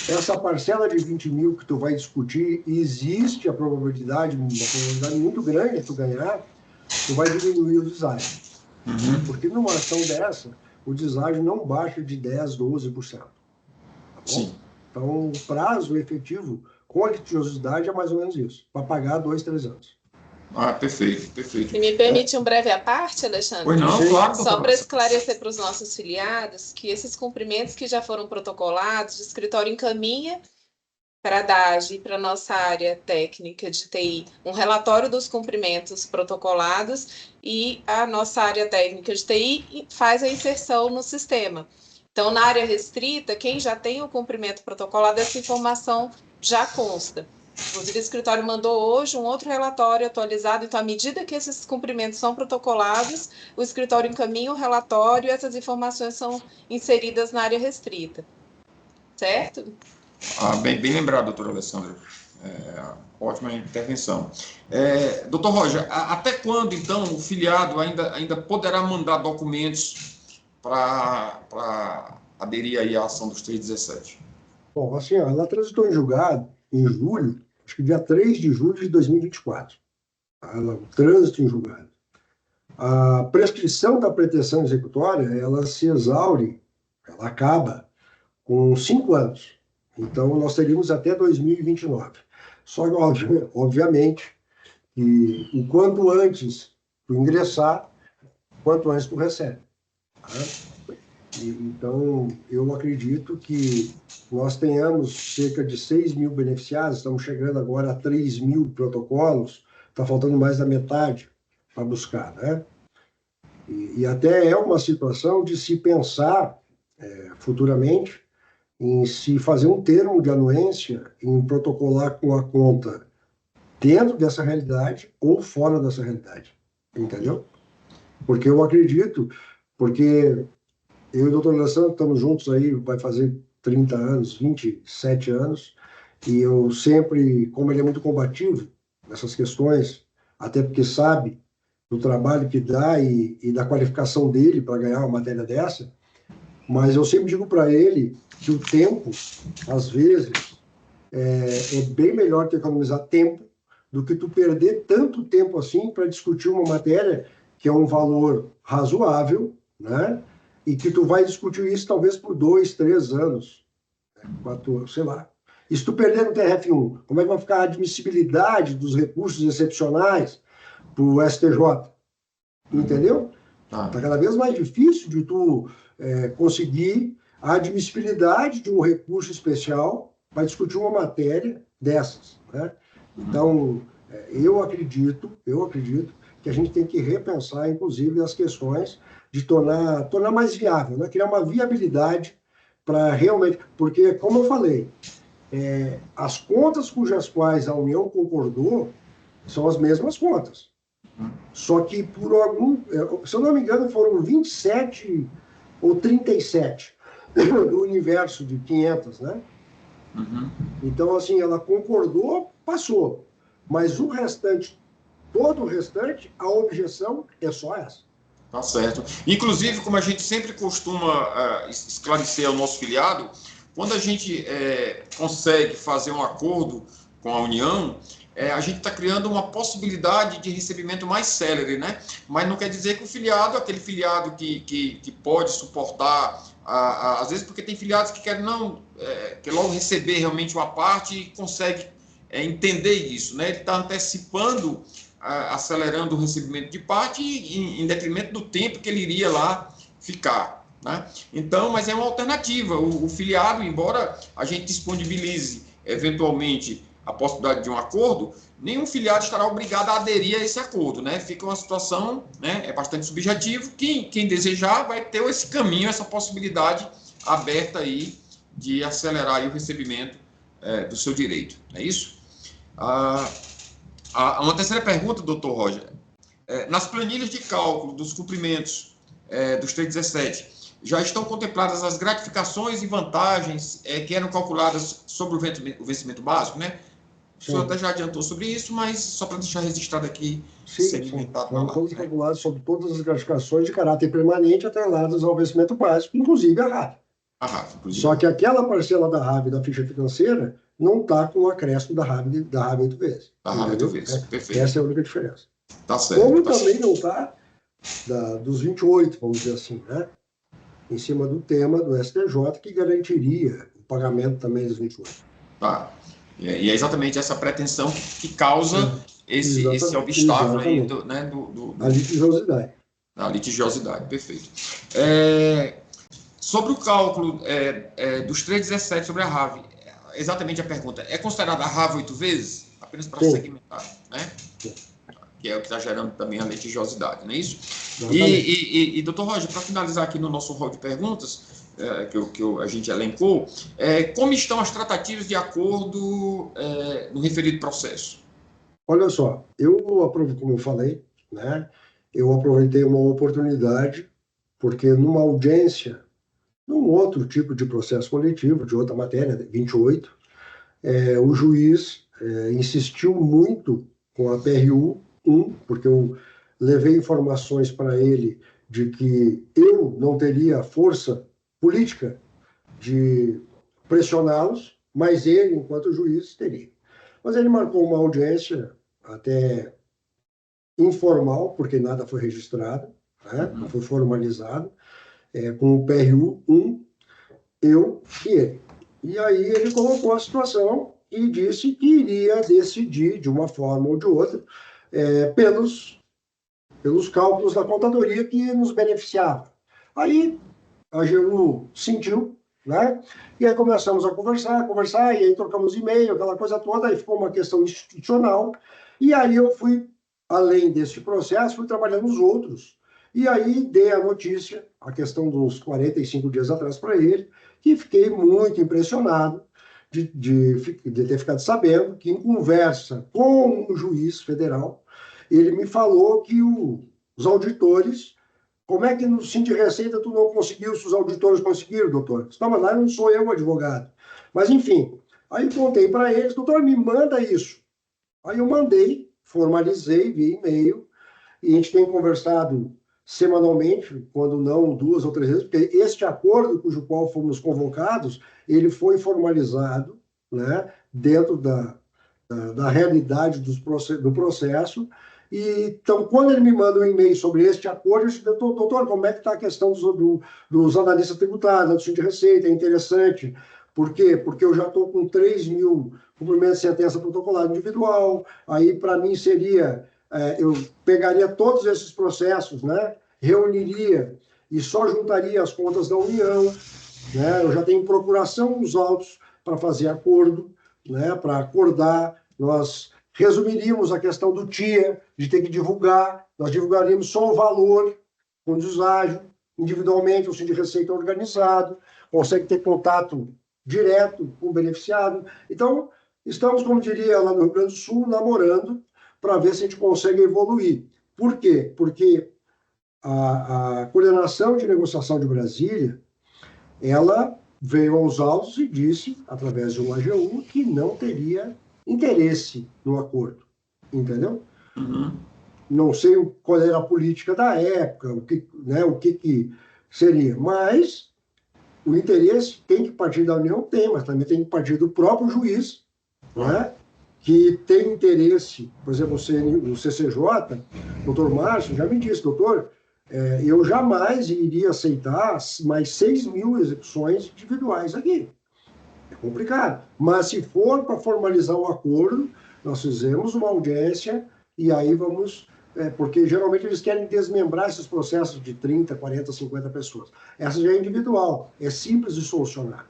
essa parcela de 20 mil que tu vai discutir, existe a probabilidade, uma probabilidade muito grande de tu ganhar, tu vai diminuir o deságio. Porque numa ação dessa, o deságio não baixa de 10%, 12%. Tá bom? Sim. Então, o prazo efetivo com a litigiosidade é mais ou menos isso, para pagar 2, 3 anos. Perfeito, perfeito. Se me permite um breve à parte, Alexandre? Pois não, claro. Só para esclarecer para os nossos filiados que esses cumprimentos que já foram protocolados, o escritório encaminha para a DAGE e para a nossa área técnica de TI um relatório dos cumprimentos protocolados e a nossa área técnica de TI faz a inserção no sistema. Então, na área restrita, quem já tem o cumprimento protocolado, essa informação já consta. Inclusive, o escritório mandou hoje um outro relatório atualizado, então, à medida que esses cumprimentos são protocolados, o escritório encaminha o relatório e essas informações são inseridas na área restrita. Certo? Bem lembrado, doutora Alessandra. Ótima intervenção. Doutor Roger, até quando, então, o filiado ainda poderá mandar documentos para aderir aí à ação dos 317? Bom, assim, ela transitou em julgado em julho, acho que dia 3 de julho de 2024. O trânsito em julgado. A prescrição da pretensão executória, ela se exaure, ela acaba com 5 anos. Então, nós teríamos até 2029. Só que, obviamente, que o quanto antes tu ingressar, quanto antes tu recebe. Tá? Então, eu acredito que nós tenhamos cerca de 6 mil beneficiários, estamos chegando agora a 3 mil protocolos, está faltando mais da metade para buscar, né? E até é uma situação de se pensar futuramente em se fazer um termo de anuência, em protocolar com a conta dentro dessa realidade ou fora dessa realidade, entendeu? Porque eu acredito, porque eu e o doutor Alessandro estamos juntos aí, vai fazer 30 anos, 27 anos, e eu sempre, como ele é muito combativo nessas questões, até porque sabe do trabalho que dá e da qualificação dele para ganhar uma matéria dessa, mas eu sempre digo para ele que o tempo, às vezes, é bem melhor tu economizar tempo do que tu perder tanto tempo assim para discutir uma matéria que é um valor razoável, né? E que tu vai discutir isso talvez por 2, 3 anos, 4, sei lá. E se tu perder no TRF1, como é que vai ficar a admissibilidade dos recursos excepcionais para o STJ? Entendeu? Está cada vez mais difícil de tu conseguir a admissibilidade de um recurso especial para discutir uma matéria dessas, né? Então, eu acredito que a gente tem que repensar, inclusive, as questões de tornar mais viável, né? Criar uma viabilidade para realmente... Porque, como eu falei, as contas cujas quais a União concordou são as mesmas contas. Só que, por algum... Se eu não me engano, foram 27 ou 37 do universo de 500, né? Então, assim, ela concordou, passou. Mas o restante, todo o restante, a objeção é só essa. Tá certo. Inclusive, como a gente sempre costuma esclarecer ao nosso filiado, quando a gente consegue fazer um acordo com a União, a gente está criando uma possibilidade de recebimento mais célere, né? Mas não quer dizer que o filiado, aquele filiado que pode suportar, às vezes porque tem filiados que querem quer logo receber realmente uma parte e consegue entender isso, né? Ele está antecipando, acelerando o recebimento de parte em detrimento do tempo que ele iria lá ficar, né? Então, mas é uma alternativa. O filiado, embora a gente disponibilize eventualmente a possibilidade de um acordo, nenhum filiado estará obrigado a aderir a esse acordo, né? Fica uma situação, né? É bastante subjetivo. Quem desejar vai ter esse caminho, essa possibilidade aberta aí de acelerar aí o recebimento do seu direito. É isso? Uma terceira pergunta, doutor Roger. Nas planilhas de cálculo dos cumprimentos dos 317, já estão contempladas as gratificações e vantagens que eram calculadas sobre o vencimento básico, né? O senhor até já adiantou sobre isso, mas só para deixar registrado aqui, segmentado. Foram todos calculados sobre todas as gratificações de caráter permanente atreladas ao vencimento básico, inclusive a RAV. Só que aquela parcela da RAV da ficha financeira não está com o acréscimo da RAV 8 vezes. Da RAV 8 vezes, perfeito. Essa é a única diferença. Tá certo. Como também não está dos 28, vamos dizer assim, né? Em cima do tema do STJ, que garantiria o pagamento também dos 28. Tá. E é exatamente essa pretensão que causa esse obstáculo aí a litigiosidade. A litigiosidade, perfeito. Sobre o cálculo dos 317 sobre a RAV, exatamente a pergunta, é considerada a RAV 8 vezes? Apenas para segmentar, né? Que é o que está gerando também a litigiosidade, não é isso? E doutor Roger, para finalizar aqui no nosso rol de perguntas, que a gente elencou, como estão as tratativas de acordo no referido processo? Olha só, como eu falei, né, eu aproveitei uma oportunidade, porque numa audiência, num outro tipo de processo coletivo, de outra matéria, 28, o juiz insistiu muito com a PRU 1, porque eu levei informações para ele de que eu não teria força política de pressioná-los, mas ele, enquanto juiz, teria. Mas ele marcou uma audiência até informal, porque nada foi registrado, né? Não foi formalizado, com o PRU 1, eu e ele. E aí ele colocou a situação e disse que iria decidir, de uma forma ou de outra, pelos pelos cálculos da contadoria que nos beneficiavam. Aí a AGU sentiu, né? E aí começamos a conversar, e aí trocamos e-mail, aquela coisa toda, aí ficou uma questão institucional, e aí eu fui, além desse processo, fui trabalhando nos outros, e aí dei a notícia, a questão dos 45 dias atrás para ele, e fiquei muito impressionado de ter ficado sabendo que, em conversa com um juiz federal, ele me falou que os auditores... Como é que no Sinde Receita tu não conseguiu, se os auditores conseguiram, doutor? Não, mas lá não sou eu o advogado. Mas, enfim, aí contei para eles, doutor, me manda isso. Aí eu mandei, formalizei via e-mail, e a gente tem conversado semanalmente, quando não 2 ou 3 vezes, porque este acordo cujo qual fomos convocados, ele foi formalizado, né, dentro da realidade do processo. E, então, quando ele me manda um e-mail sobre este acordo, eu disse, doutor, como é que está a questão dos analistas tributários, do Sinde Receita? É interessante. Por quê? Porque eu já estou com 3 mil cumprimentos de sentença protocolada individual, aí para mim seria, eu pegaria todos esses processos, né, reuniria e só juntaria as contas da União, né, eu já tenho procuração nos autos para fazer acordo, né, para acordar, nós resumiríamos a questão do TIA, de ter que divulgar, nós divulgaríamos só o valor, com deságio, individualmente, o Sinde Receita organizado, consegue ter contato direto com o beneficiado. Então, estamos, como diria lá no Rio Grande do Sul, namorando para ver se a gente consegue evoluir. Por quê? Porque a coordenação de negociação de Brasília, ela veio aos autos e disse, através de uma AGU, que não teria interesse no acordo, entendeu? Uhum. Não sei qual era a política da época, o que seria, mas o interesse tem que partir da União, tem, mas também tem que partir do próprio juiz, né? Que tem interesse, por exemplo, o CCJ, doutor Márcio, já me disse, doutor, eu jamais iria aceitar mais 6 mil execuções individuais aqui. É complicado. Mas se for para formalizar o acordo, nós fizemos uma audiência e aí vamos... porque geralmente eles querem desmembrar esses processos de 30, 40, 50 pessoas. Essa já é individual, é simples de solucionar.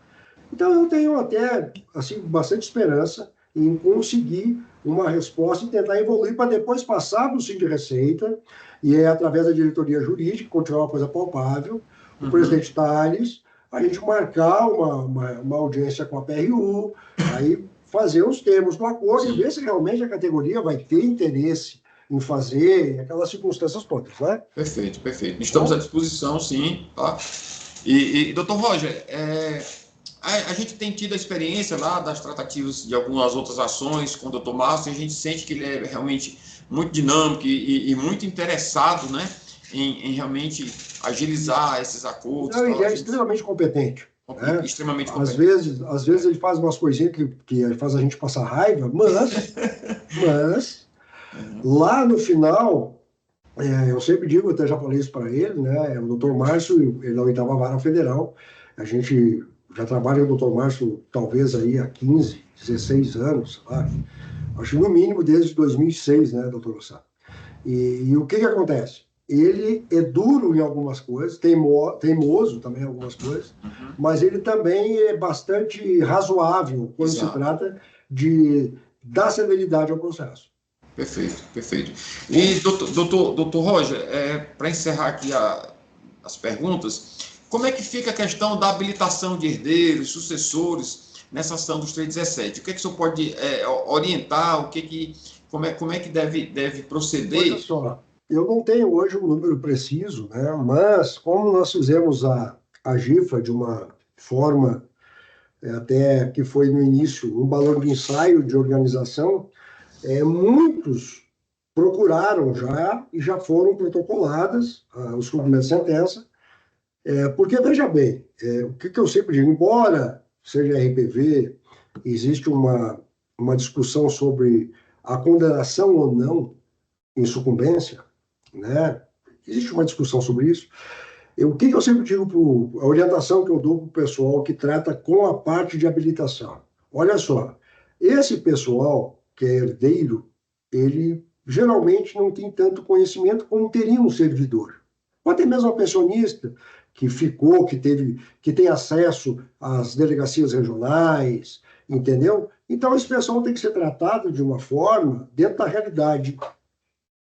Então eu tenho até assim, bastante esperança em conseguir uma resposta e tentar evoluir para depois passar para o Sinde Receita, e através da diretoria jurídica, continuar uma coisa palpável, o presidente Tales, a gente marcar uma audiência com a PRU, aí fazer os termos do acordo e ver se realmente a categoria vai ter interesse em fazer aquelas circunstâncias todas, né? Perfeito, perfeito. Estamos à disposição, sim. Tá? E doutor Roger, a gente tem tido a experiência lá das tratativas de algumas outras ações com o doutor Márcio, e a gente sente que ele é realmente muito dinâmico e muito interessado, né, em realmente agilizar esses acordos. Não, ele é extremamente competente. Né? Extremamente competente. Às vezes ele faz umas coisinhas que faz a gente passar raiva, mas lá no final, eu sempre digo, eu até já falei isso para ele, né? O doutor Márcio, ele na 8ª Vara Federal, a gente já trabalha com o doutor Márcio talvez aí há 15, 16 anos, sei lá. Acho que no mínimo desde 2006, né, doutor Ossá? E o que acontece? Ele é duro em algumas coisas, teimoso também em algumas coisas, mas ele também é bastante razoável quando se trata de dar celeridade ao processo. Perfeito, perfeito. E, doutor Roger, para encerrar aqui as perguntas, como é que fica a questão da habilitação de herdeiros, sucessores, nessa ação dos 317? O que é que o senhor pode orientar? Como é que deve proceder? Olha só, eu não tenho hoje um número preciso, né? Mas como nós fizemos a GIFA de uma forma até que foi no início um balão de ensaio de organização, muitos procuraram já e já foram protocoladas os cumprimentos de sentença, porque, veja bem, o que eu sempre digo, embora seja RPV, existe uma discussão sobre a condenação ou não em sucumbência, né? Existe uma discussão sobre isso. O que eu sempre digo, a orientação que eu dou para o pessoal que trata com a parte de habilitação. Olha só, esse pessoal que é herdeiro, ele geralmente não tem tanto conhecimento como teria um servidor. Ou até mesmo uma pensionista que ficou, que tem acesso às delegacias regionais, entendeu? Então, esse pessoal tem que ser tratado de uma forma dentro da realidade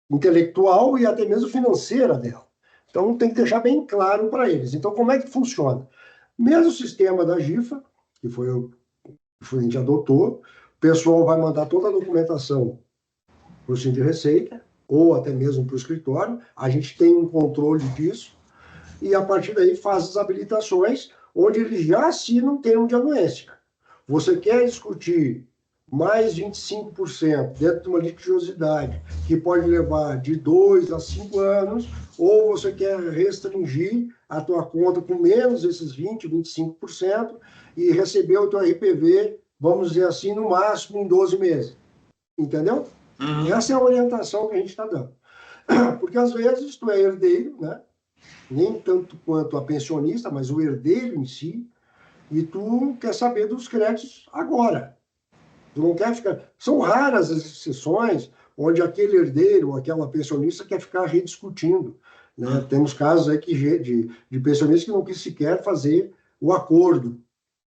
intelectual e até mesmo financeira dela. Então, tem que deixar bem claro para eles. Então, como é que funciona? Mesmo sistema da GIFA, que a gente adotou, o pessoal vai mandar toda a documentação para o Síndico de Receita, ou até mesmo para o escritório, a gente tem um controle disso, e a partir daí faz as habilitações, onde eles já assinam um termo de anuência. Você quer discutir mais 25% dentro de uma litigiosidade que pode levar de 2 a 5 anos, ou você quer restringir a tua conta com menos esses 20, 25% e receber o teu RPV, vamos dizer assim, no máximo em 12 meses. Entendeu? Essa é a orientação que a gente está dando. Porque às vezes tu é herdeiro, né? Nem tanto quanto a pensionista, mas o herdeiro em si, e tu quer saber dos créditos agora. Tu não quer ficar... São raras as exceções onde aquele herdeiro ou aquela pensionista quer ficar rediscutindo. Né? Temos casos aí de pensionistas que não quis sequer fazer o acordo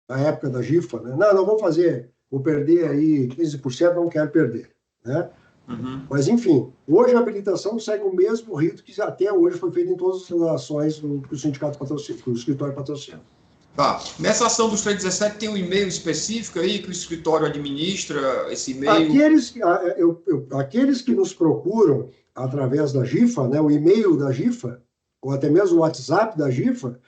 na época da GIFA. Né? Não vou fazer, vou perder aí 15%, não quero perder. Né? Mas, enfim, hoje a habilitação segue o mesmo rito que até hoje foi feito em todas as relações que o sindicato patrocina, que o escritório patrocina. Tá. Nessa ação dos 317 tem um e-mail específico aí que o escritório administra, esse e-mail? Aqueles que nos procuram através da GIFA, né, o e-mail da GIFA, ou até mesmo o WhatsApp da GIFA,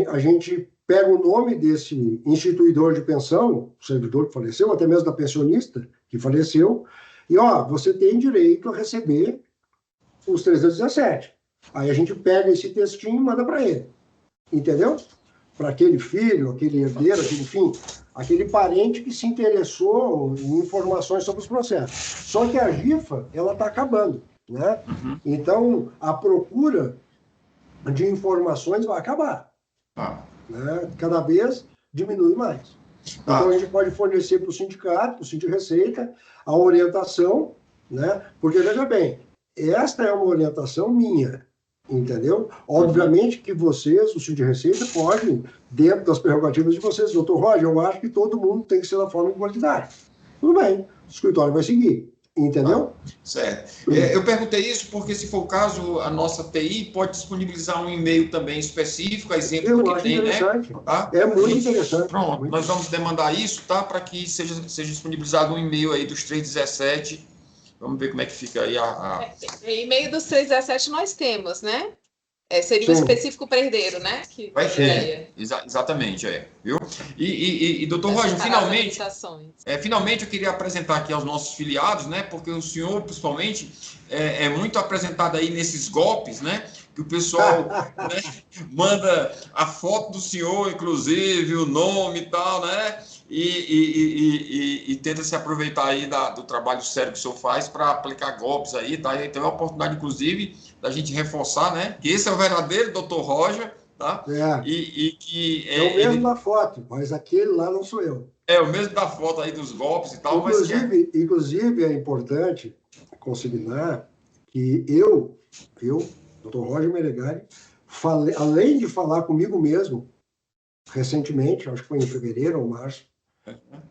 a gente pega o nome desse instituidor de pensão, o servidor que faleceu, ou até mesmo da pensionista que faleceu, e, você tem direito a receber os 317. Aí a gente pega esse textinho e manda para ele. Entendeu? Para aquele filho, aquele herdeiro, aquele parente que se interessou em informações sobre os processos. Só que a GIFA, ela está acabando. Né? Então, a procura de informações vai acabar. Né? Cada vez diminui mais. Então, a gente pode fornecer para o sindicato, para o Síndico de Receita, a orientação, né? Porque, veja bem, esta é uma orientação minha, entendeu? Obviamente que vocês, o Síndico de Receita, podem, dentro das prerrogativas de vocês, doutor Roger, eu acho que todo mundo tem que ser da forma de qualidade. Tudo bem, o escritório vai seguir. Entendeu? Certo. Eu perguntei isso porque, se for o caso, a nossa TI pode disponibilizar um e-mail também específico, exemplo do que tem, né? Tá? É muito interessante. Pronto, muito nós vamos demandar isso, tá? Para que seja disponibilizado um e-mail aí dos 317. Vamos ver como é que fica aí E-mail dos 317 nós temos, né? Seria um específico para herdeiro, né? Vai ser, exatamente, viu? E doutor Roger, finalmente eu queria apresentar aqui aos nossos filiados, né? Porque o senhor, principalmente, é muito apresentado aí nesses golpes, né? Que o pessoal né, manda a foto do senhor, inclusive, o nome e tal, né? E tenta se aproveitar aí do trabalho sério que o senhor faz para aplicar golpes aí, tá? Então é uma oportunidade, inclusive, da gente reforçar, né? Que esse é o verdadeiro Dr. Roger, tá? E que é o mesmo da foto, mas aquele lá não sou eu. É o mesmo da foto aí dos golpes e tal, Inclusive é importante consignar que eu, Dr. Roger Meregari, além de falar comigo mesmo, recentemente, acho que foi em fevereiro ou março,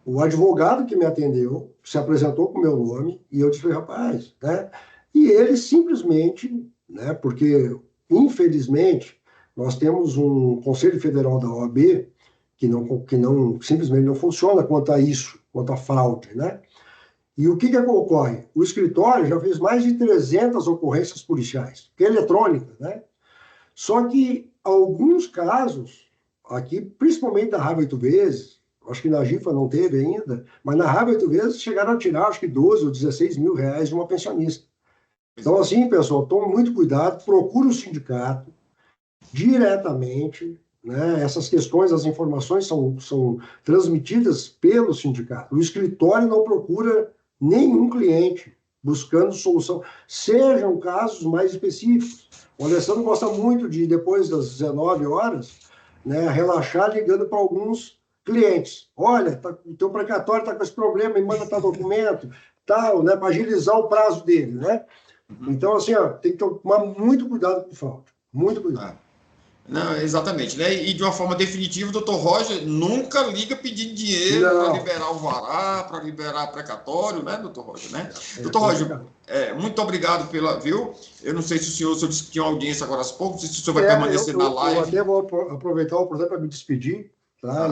o advogado que me atendeu se apresentou com o meu nome e eu disse, rapaz, né? E ele simplesmente, né? Porque, infelizmente, nós temos um Conselho Federal da OAB que simplesmente não funciona quanto a isso, quanto a fraude, né? E o que ocorre? O escritório já fez mais de 300 ocorrências policiais, que é eletrônica, né? Só que alguns casos, aqui, principalmente da Raiva 8 vezes, acho que na GIFA não teve ainda, mas na Raiva 8 vezes chegaram a tirar, acho que 12 ou 16 mil reais de uma pensionista. Então, assim, pessoal, tome muito cuidado, procure o sindicato diretamente, né? Essas questões, as informações são transmitidas pelo sindicato. O escritório não procura nenhum cliente buscando solução, sejam casos mais específicos. O Alessandro gosta muito de, depois das 19 horas, né, relaxar ligando para alguns clientes. Olha, o teu precatório está com esse problema, me manda tal documento. tal, né, para agilizar o prazo dele, né? Então, assim, ó, tem que tomar muito cuidado com fraude, muito cuidado. Não, exatamente, né? E de uma forma definitiva, o doutor Roger nunca liga pedindo dinheiro para liberar o vará, para liberar precatório, né, doutor Roger, né? Doutor Roger, muito obrigado pela, viu? Eu não sei se o senhor disse que tinha audiência agora há pouco, não sei se o senhor vai permanecer na live. Eu até vou aproveitar o oportunidade para me despedir, tá?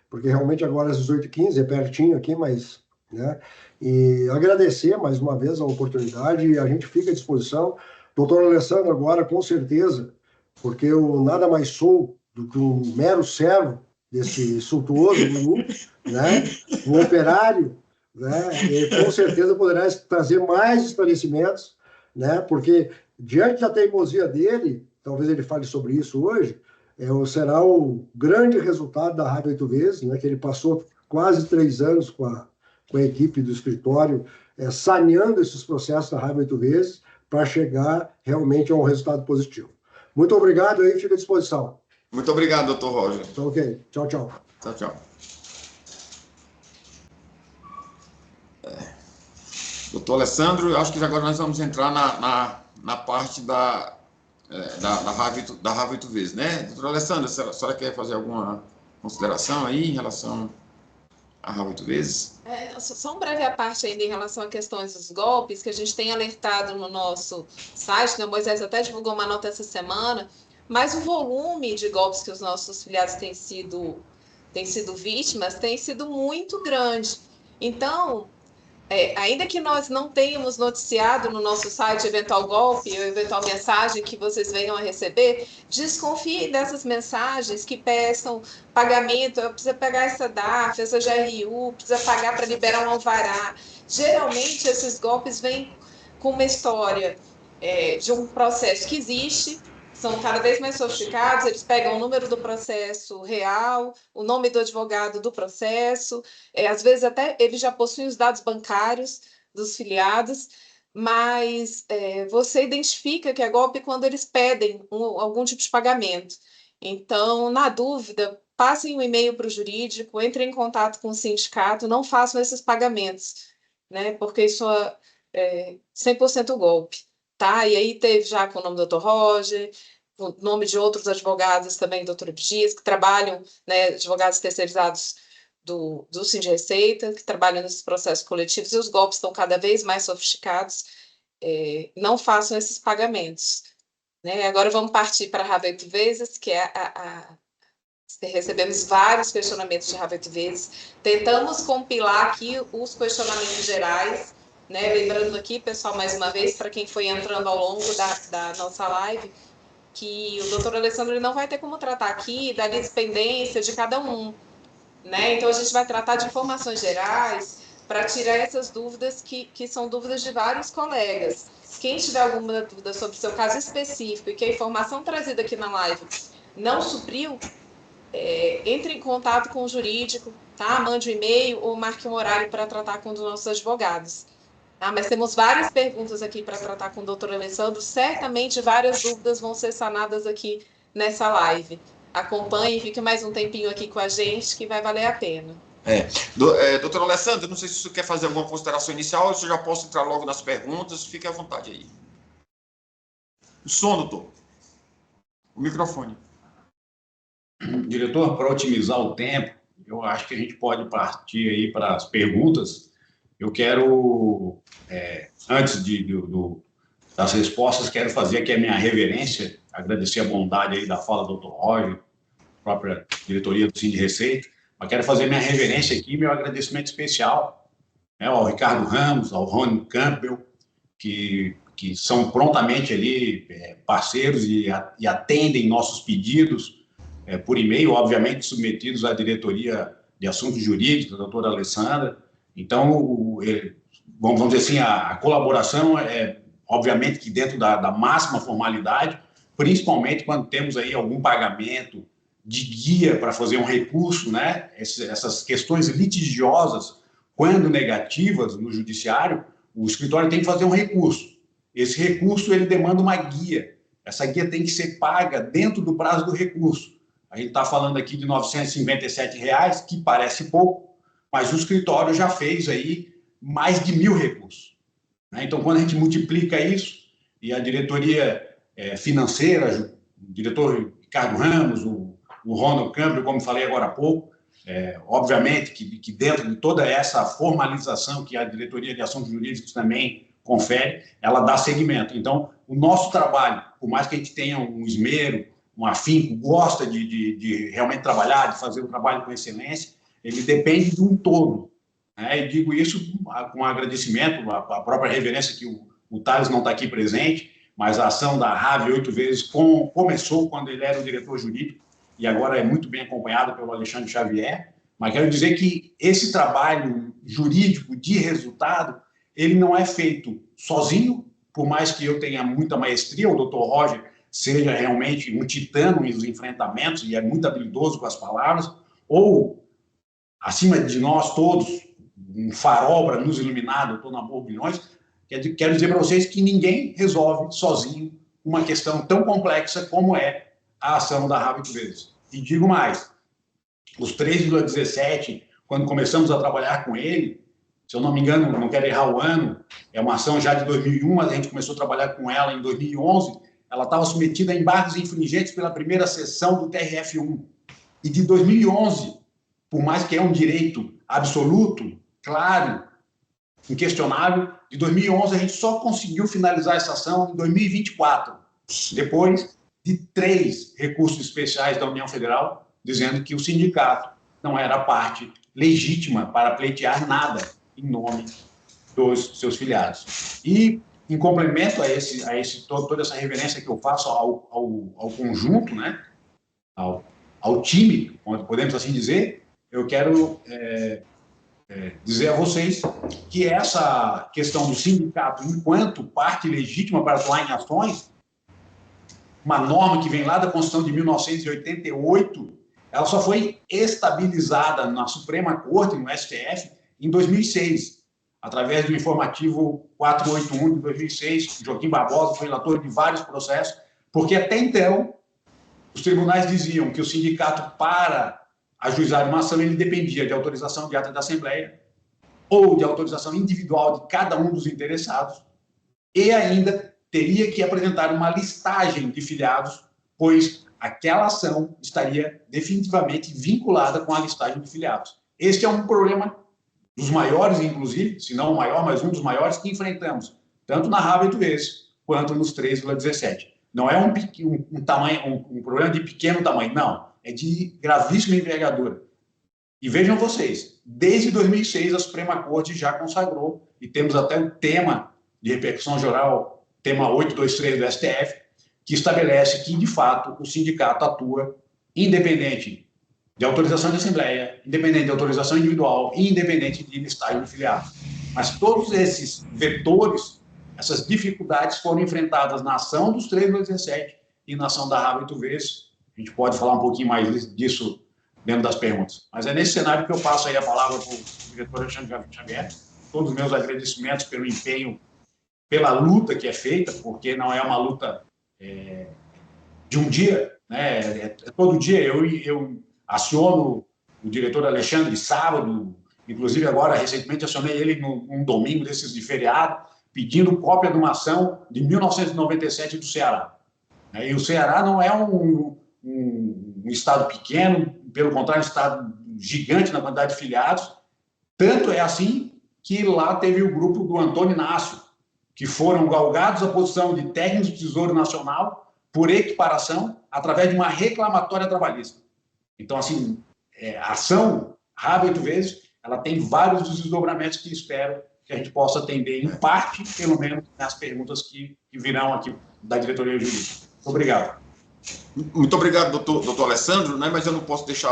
Porque realmente agora às 18h15 é pertinho aqui, mas, né? E agradecer mais uma vez a oportunidade e a gente fica à disposição. Doutor Alessandro, agora com certeza, porque eu nada mais sou do que um mero servo desse suntuoso grupo, né? Um operário, né? E com certeza poderá trazer mais esclarecimentos, né? Porque diante da teimosia dele, talvez ele fale sobre isso hoje, será o grande resultado da Rádio 8 Vezes, né? Que ele passou quase 3 anos com a equipe do escritório, saneando esses processos da Rádio 8 Vezes para chegar realmente a um resultado positivo. Muito obrigado, aí fico à disposição. Muito obrigado, doutor Roger. Ok. Tchau, tchau. Tchau, tchau. Doutor Alessandro, eu acho que agora nós vamos entrar na parte da Rádio 8 Vezes, né? Doutor Alessandro, a senhora quer fazer alguma consideração aí em relação à Rádio 8 Vezes? Só um breve à parte ainda em relação a questões dos golpes, que a gente tem alertado no nosso site, né? O Moisés até divulgou uma nota essa semana, mas o volume de golpes que os nossos filiados têm sido vítimas tem sido muito grande. Então, ainda que nós não tenhamos noticiado no nosso site eventual golpe ou eventual mensagem que vocês venham a receber, desconfiem dessas mensagens que peçam pagamento, precisa pagar essa DARF, essa GRU, precisa pagar para liberar um alvará. Geralmente, esses golpes vêm com uma história de um processo que existe, são cada vez mais sofisticados, eles pegam o número do processo real, o nome do advogado do processo, às vezes até eles já possuem os dados bancários dos filiados, mas você identifica que é golpe quando eles pedem algum tipo de pagamento. Então, na dúvida, passem um e-mail para o jurídico, entrem em contato com o sindicato, não façam esses pagamentos, né? Porque isso é 100% golpe. Tá? E aí teve já com o nome do Dr. Roger, o nome de outros advogados também, Dr. Abdias, que trabalham, né, advogados terceirizados do Sind Receita, que trabalham nesses processos coletivos, e os golpes estão cada vez mais sofisticados. Não façam esses pagamentos. Né? Agora vamos partir para a Rádio 8 Vezes, que recebemos vários questionamentos de Rádio 8 Vezes. Tentamos compilar aqui os questionamentos gerais, né? Lembrando aqui, pessoal, mais uma vez, para quem foi entrando ao longo da nossa live, que o doutor Alessandro não vai ter como tratar aqui da litispendência de cada um. Né? Então, a gente vai tratar de informações gerais para tirar essas dúvidas que são dúvidas de vários colegas. Quem tiver alguma dúvida sobre o seu caso específico e que a informação trazida aqui na live não supriu, entre em contato com o jurídico, tá? Mande um e-mail ou marque um horário para tratar com um dos nossos advogados. Mas temos várias perguntas aqui para tratar com o doutor Alessandro. Certamente várias dúvidas vão ser sanadas aqui nessa live. Acompanhe e fique mais um tempinho aqui com a gente, que vai valer a pena. Doutor Alessandro, não sei se você quer fazer alguma consideração inicial ou se eu já posso entrar logo nas perguntas. Fique à vontade aí. O som, doutor. O microfone. Diretor, para otimizar o tempo, eu acho que a gente pode partir aí para as perguntas. Eu quero, antes das respostas, quero fazer aqui a minha reverência, agradecer a bondade aí da fala do Dr. Roger, própria diretoria do Sind Receita, mas quero fazer minha reverência aqui, meu agradecimento especial, né, ao Ricardo Ramos, ao Rony Campbell, que são prontamente ali parceiros e atendem nossos pedidos por e-mail, obviamente submetidos à diretoria de assuntos jurídicos, a doutora Alessandra. Então, vamos dizer assim, a colaboração obviamente, que dentro da máxima formalidade, principalmente quando temos aí algum pagamento de guia para fazer um recurso, né? Essas questões litigiosas, quando negativas no judiciário, o escritório tem que fazer um recurso. Esse recurso, ele demanda uma guia. Essa guia tem que ser paga dentro do prazo do recurso. A gente está falando aqui de R$ 957, que parece pouco, mas o escritório já fez aí mais de 1.000 recursos. Né? Então, quando a gente multiplica isso, e a diretoria financeira, o diretor Ricardo Ramos, o Ronald Campbell, como falei agora há pouco, obviamente que dentro de toda essa formalização que a diretoria de assuntos jurídicos também confere, ela dá seguimento. Então, o nosso trabalho, por mais que a gente tenha um esmero, um afinco, gosta de realmente trabalhar, de fazer o trabalho com excelência, ele depende de um todo. Né? E digo isso com agradecimento, a própria reverência que o Thales não está aqui presente, mas a ação da RAV 8 vezes começou quando ele era o diretor jurídico e agora é muito bem acompanhado pelo Alexandre Xavier. Mas quero dizer que esse trabalho jurídico de resultado, ele não é feito sozinho, por mais que eu tenha muita maestria, o Dr. Roger seja realmente um titã nos enfrentamentos e é muito habilidoso com as palavras, ou, acima de nós todos, um farol para nos iluminar, doutor Namor Bilhões, quero dizer para vocês que ninguém resolve sozinho uma questão tão complexa como é a ação da RAV 8 vezes. E digo mais, os 3,17, quando começamos a trabalhar com ele, se eu não me engano, não quero errar o ano, é uma ação já de 2001, mas a gente começou a trabalhar com ela em 2011, ela estava submetida a embargos infringentes pela primeira sessão do TRF1. E de 2011, por mais que é um direito absoluto, claro, inquestionável, de 2011 a gente só conseguiu finalizar essa ação em 2024, depois de 3 recursos especiais da União Federal, dizendo que o sindicato não era parte legítima para pleitear nada em nome dos seus filiados. E, em complemento toda essa reverência que eu faço ao conjunto, né, ao time, podemos assim dizer, eu quero dizer a vocês que essa questão do sindicato, enquanto parte legítima para atuar em ações, uma norma que vem lá da Constituição de 1988, ela só foi estabilizada na Suprema Corte, no STF, em 2006, através do informativo 481 de 2006. Joaquim Barbosa foi relator de vários processos, porque até então os tribunais diziam que o sindicato, para ajuizar uma ação, ele dependia de autorização de ata da Assembleia ou de autorização individual de cada um dos interessados e ainda teria que apresentar uma listagem de filiados, pois aquela ação estaria definitivamente vinculada com a listagem de filiados. Este é um problema dos maiores, inclusive, se não o maior, mas um dos maiores que enfrentamos, tanto na RAV 8 vezes, quanto nos 3,17. Não é um problema de pequeno tamanho, não. É de gravíssima envergadura. E vejam vocês, desde 2006 a Suprema Corte já consagrou, e temos até o tema de repercussão geral, tema 823 do STF, que estabelece que, de fato, o sindicato atua independente de autorização de Assembleia, independente de autorização individual e independente de listagem de filiados. Mas todos esses vetores, essas dificuldades foram enfrentadas na ação dos 3,17 e na ação da RAV 8 vezes. A gente pode falar um pouquinho mais disso dentro das perguntas. Mas é nesse cenário que eu passo aí a palavra para o diretor Alexandre Xavier. Todos os meus agradecimentos pelo empenho, pela luta que é feita, porque não é uma luta de um dia, né? Todo dia eu aciono o diretor Alexandre sábado, inclusive agora, recentemente, acionei ele num domingo desses de feriado, pedindo cópia de uma ação de 1997 do Ceará. E o Ceará não é um estado pequeno, pelo contrário, um estado gigante na quantidade de filiados. Tanto é assim que lá teve o grupo do Antônio Inácio, que foram galgados à posição de técnicos do Tesouro Nacional por equiparação através de uma reclamatória trabalhista. Então, assim, a ação RAV 8 vezes, ela tem vários desdobramentos que espero que a gente possa atender, em parte, pelo menos, nas perguntas que virão aqui da diretoria jurídica. Obrigado. Muito obrigado, doutor Alessandro, né? Mas eu não posso deixar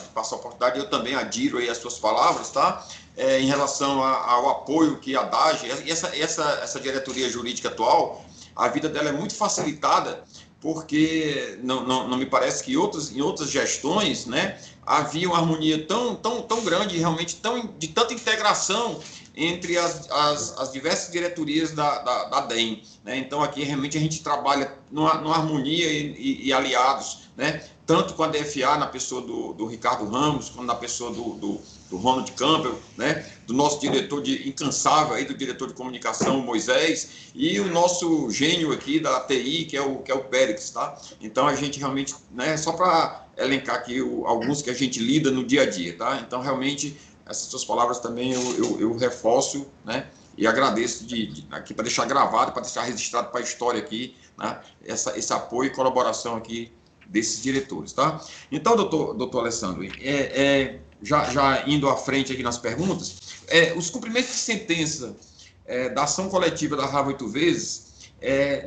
de passar a oportunidade, eu também adiro aí as suas palavras, tá? Em relação ao apoio que a DAGE, e essa diretoria jurídica atual, a vida dela é muito facilitada, porque não me parece que em outras gestões, né, havia uma harmonia tão grande, realmente de tanta integração entre as diversas diretorias da DEM, né? Então, aqui, realmente, a gente trabalha numa harmonia e aliados, né? tanto com a DFA, na pessoa do Ricardo Ramos, como na pessoa do Ronald Campbell, né, do nosso diretor incansável, aí, do diretor de comunicação, Moisés, e o nosso gênio aqui da TI, que é o Périx, tá? Então, a gente realmente, né, só para elencar aqui alguns que a gente lida no dia a dia, tá? Então, realmente, essas suas palavras também eu reforço, né, e agradeço aqui para deixar gravado, para deixar registrado para a história aqui, né, esse apoio e colaboração aqui desses diretores, tá? Então, doutor Alessandro, já indo à frente aqui nas perguntas, os cumprimentos de sentença da ação coletiva da RAV 8 vezes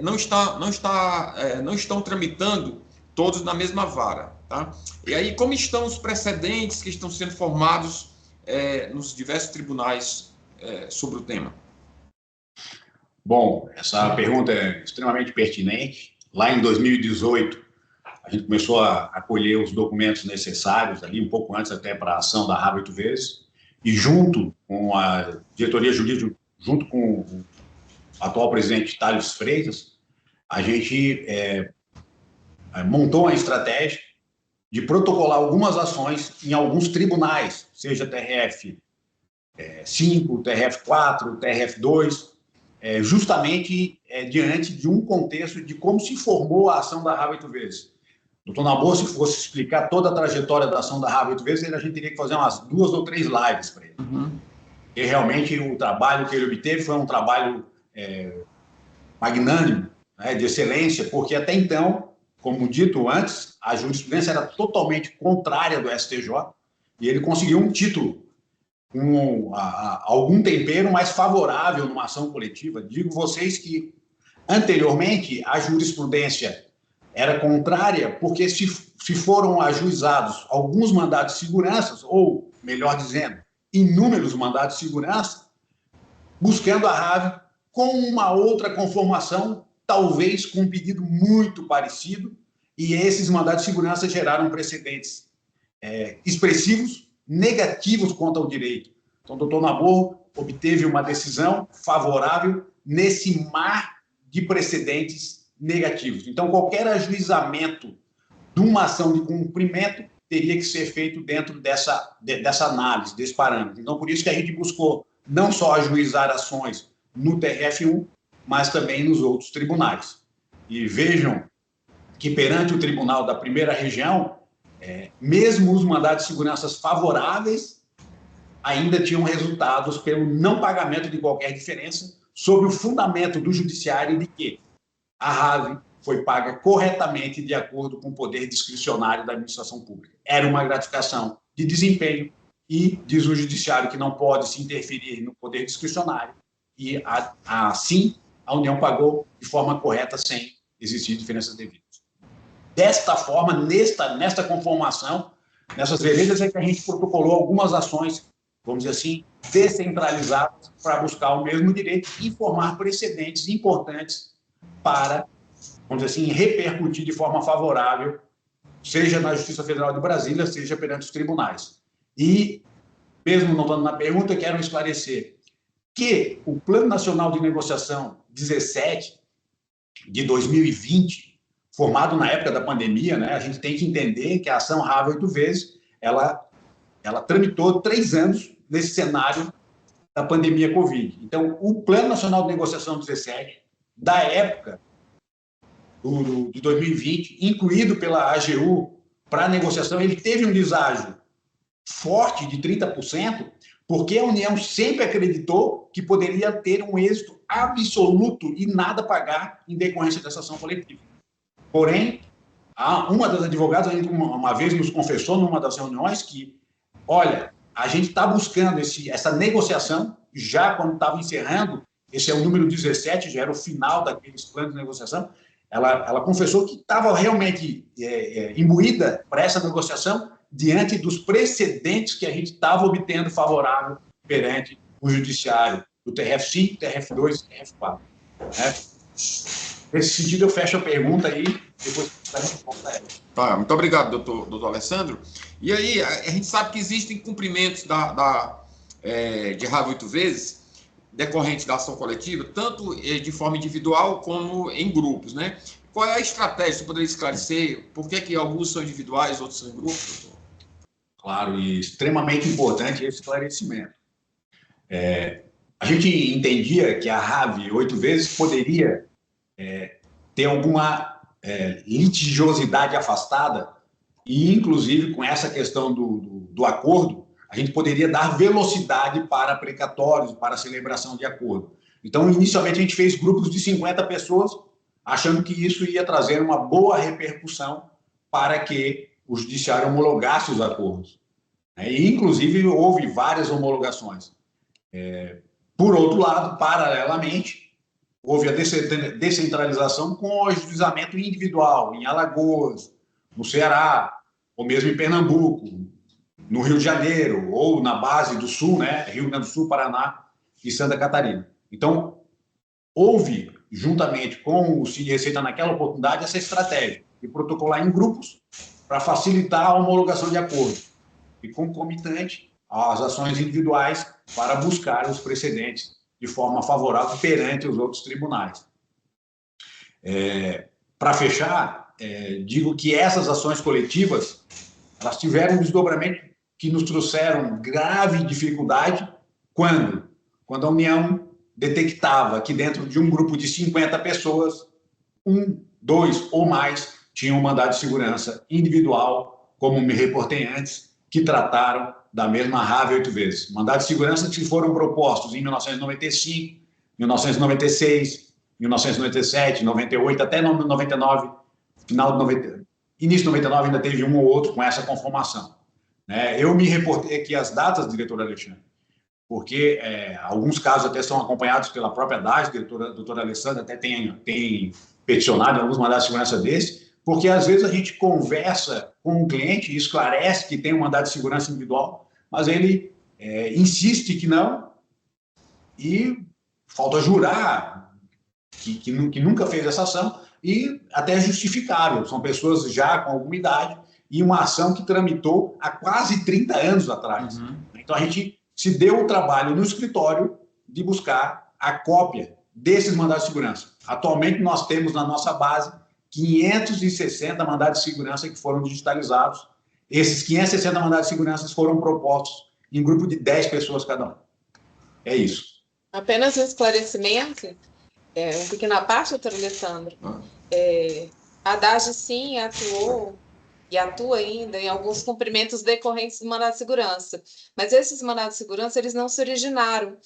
não estão tramitando todos na mesma vara, tá? E aí, como estão os precedentes que estão sendo formados nos diversos tribunais sobre o tema? Bom, essa pergunta é extremamente pertinente. Lá em 2018, a gente começou a colher os documentos necessários, ali um pouco antes até para a ação da RAV 8 vezes, e junto com a diretoria jurídica, junto com o atual presidente Thales Freitas, a gente montou uma estratégia de protocolar algumas ações em alguns tribunais, seja TRF 5, TRF 4, TRF 2, justamente diante de um contexto de como se formou a ação da RAV 8 vezes. Doutor Nabor, se fosse explicar toda a trajetória da ação da RAV 8 vezes, a gente teria que fazer umas 2 ou 3 lives para ele. Uhum. E realmente o trabalho que ele obteve foi um trabalho magnânimo, né, de excelência, porque até então, como dito antes, a jurisprudência era totalmente contrária do STJ e ele conseguiu um título com algum tempero mais favorável numa ação coletiva. Digo vocês que, anteriormente, a jurisprudência era contrária, porque se foram ajuizados alguns mandados de segurança, ou, melhor dizendo, inúmeros mandados de segurança, buscando a RAV com uma outra conformação, talvez com um pedido muito parecido, e esses mandados de segurança geraram precedentes expressivos, negativos quanto ao direito. Então, o doutor Nabor obteve uma decisão favorável nesse mar de precedentes negativos. Então, qualquer ajuizamento de uma ação de cumprimento teria que ser feito dentro dessa análise, desse parâmetro. Então, por isso que a gente buscou não só ajuizar ações no TRF1, mas também nos outros tribunais. E vejam que perante o Tribunal da Primeira Região, mesmo os mandados de segurança favoráveis ainda tinham resultados pelo não pagamento de qualquer diferença, sob o fundamento do judiciário de que a RAV foi paga corretamente de acordo com o poder discricionário da administração pública. Era uma gratificação de desempenho e diz o judiciário que não pode se interferir no poder discricionário e, assim, a União pagou de forma correta sem existir diferenças devidas. Desta forma, nesta conformação, nessas veredas é que a gente protocolou algumas ações, vamos dizer assim, descentralizadas para buscar o mesmo direito e formar precedentes importantes para, vamos dizer assim, repercutir de forma favorável, seja na Justiça Federal de Brasília, seja perante os tribunais. E, mesmo não estando na pergunta, quero esclarecer que o Plano Nacional de Negociação 17 de 2020, formado na época da pandemia, né, a gente tem que entender que a ação RAV 8 vezes, ela tramitou 3 anos nesse cenário da pandemia Covid. Então, o Plano Nacional de Negociação 17, da época de 2020, incluído pela AGU para a negociação, ele teve um deságio forte de 30%, porque a União sempre acreditou que poderia ter um êxito absoluto e nada pagar em decorrência dessa ação coletiva. Porém, uma das advogadas uma vez nos confessou numa das reuniões que, olha, a gente está buscando essa negociação, já quando estava encerrando, esse é o número 17, já era o final daqueles planos de negociação, ela confessou que estava realmente imbuída para essa negociação diante dos precedentes que a gente estava obtendo favorável perante o judiciário do TRF5, TRF2 e TRF4. Né? Nesse sentido, eu fecho a pergunta aí, depois a gente volta a ela. Tá, muito obrigado, doutor Alessandro. E aí, a gente sabe que existem cumprimentos de RAV 8 vezes, decorrentes da ação coletiva, tanto de forma individual como em grupos, né? Qual é a estratégia? Você poderia esclarecer por que alguns são individuais, outros são em grupos, doutor? Claro, e extremamente importante esse esclarecimento. A gente entendia que a RAV 8 vezes poderia ter alguma litigiosidade afastada e, inclusive, com essa questão do acordo, a gente poderia dar velocidade para precatórios, para celebração de acordo. Então, inicialmente, a gente fez grupos de 50 pessoas, achando que isso ia trazer uma boa repercussão para que o judiciário homologasse os acordos. E, inclusive, houve várias homologações. Por outro lado, paralelamente, houve a descentralização com o ajuizamento individual em Alagoas, no Ceará, ou mesmo em Pernambuco, no Rio de Janeiro, ou na base do Sul, né? Rio Grande do Sul, Paraná e Santa Catarina. Então, houve, juntamente com o CID Receita naquela oportunidade, essa estratégia de protocolar em grupos para facilitar a homologação de acordo e concomitante às ações individuais para buscar os precedentes de forma favorável perante os outros tribunais. Para fechar, digo que essas ações coletivas elas tiveram um desdobramento que nos trouxeram grave dificuldade quando a União detectava que dentro de um grupo de 50 pessoas, 1, 2 ou mais tinham um mandado de segurança individual, como me reportei antes, que trataram da mesma RAV 8 vezes. Mandados de segurança que foram propostos em 1995, 1996, 1997, 98, até 99, final de 90, início de 99 ainda teve um ou outro com essa conformação. Eu me reportei aqui as datas, diretor Alexandre, porque alguns casos até são acompanhados pela própria DAGE, doutora Alessandra até tem peticionado em alguns mandados de segurança desses, porque às vezes a gente conversa com um cliente e esclarece que tem um mandado de segurança individual, mas ele insiste que não e falta jurar que nunca fez essa ação e até é justificável. São pessoas já com alguma idade e uma ação que tramitou há quase 30 anos atrás. Uhum. Então, a gente se deu o trabalho no escritório de buscar a cópia desses mandados de segurança. Atualmente, nós temos na nossa base 560 mandados de segurança que foram digitalizados. Esses 560 mandados de segurança foram propostos em grupo de 10 pessoas cada um. É isso. Apenas um esclarecimento, um pequeno à parte, doutor Alessandro. A DAGE, sim, atuou e atua ainda em alguns cumprimentos decorrentes do mandado de segurança. Mas esses mandados de segurança, eles não se originaram,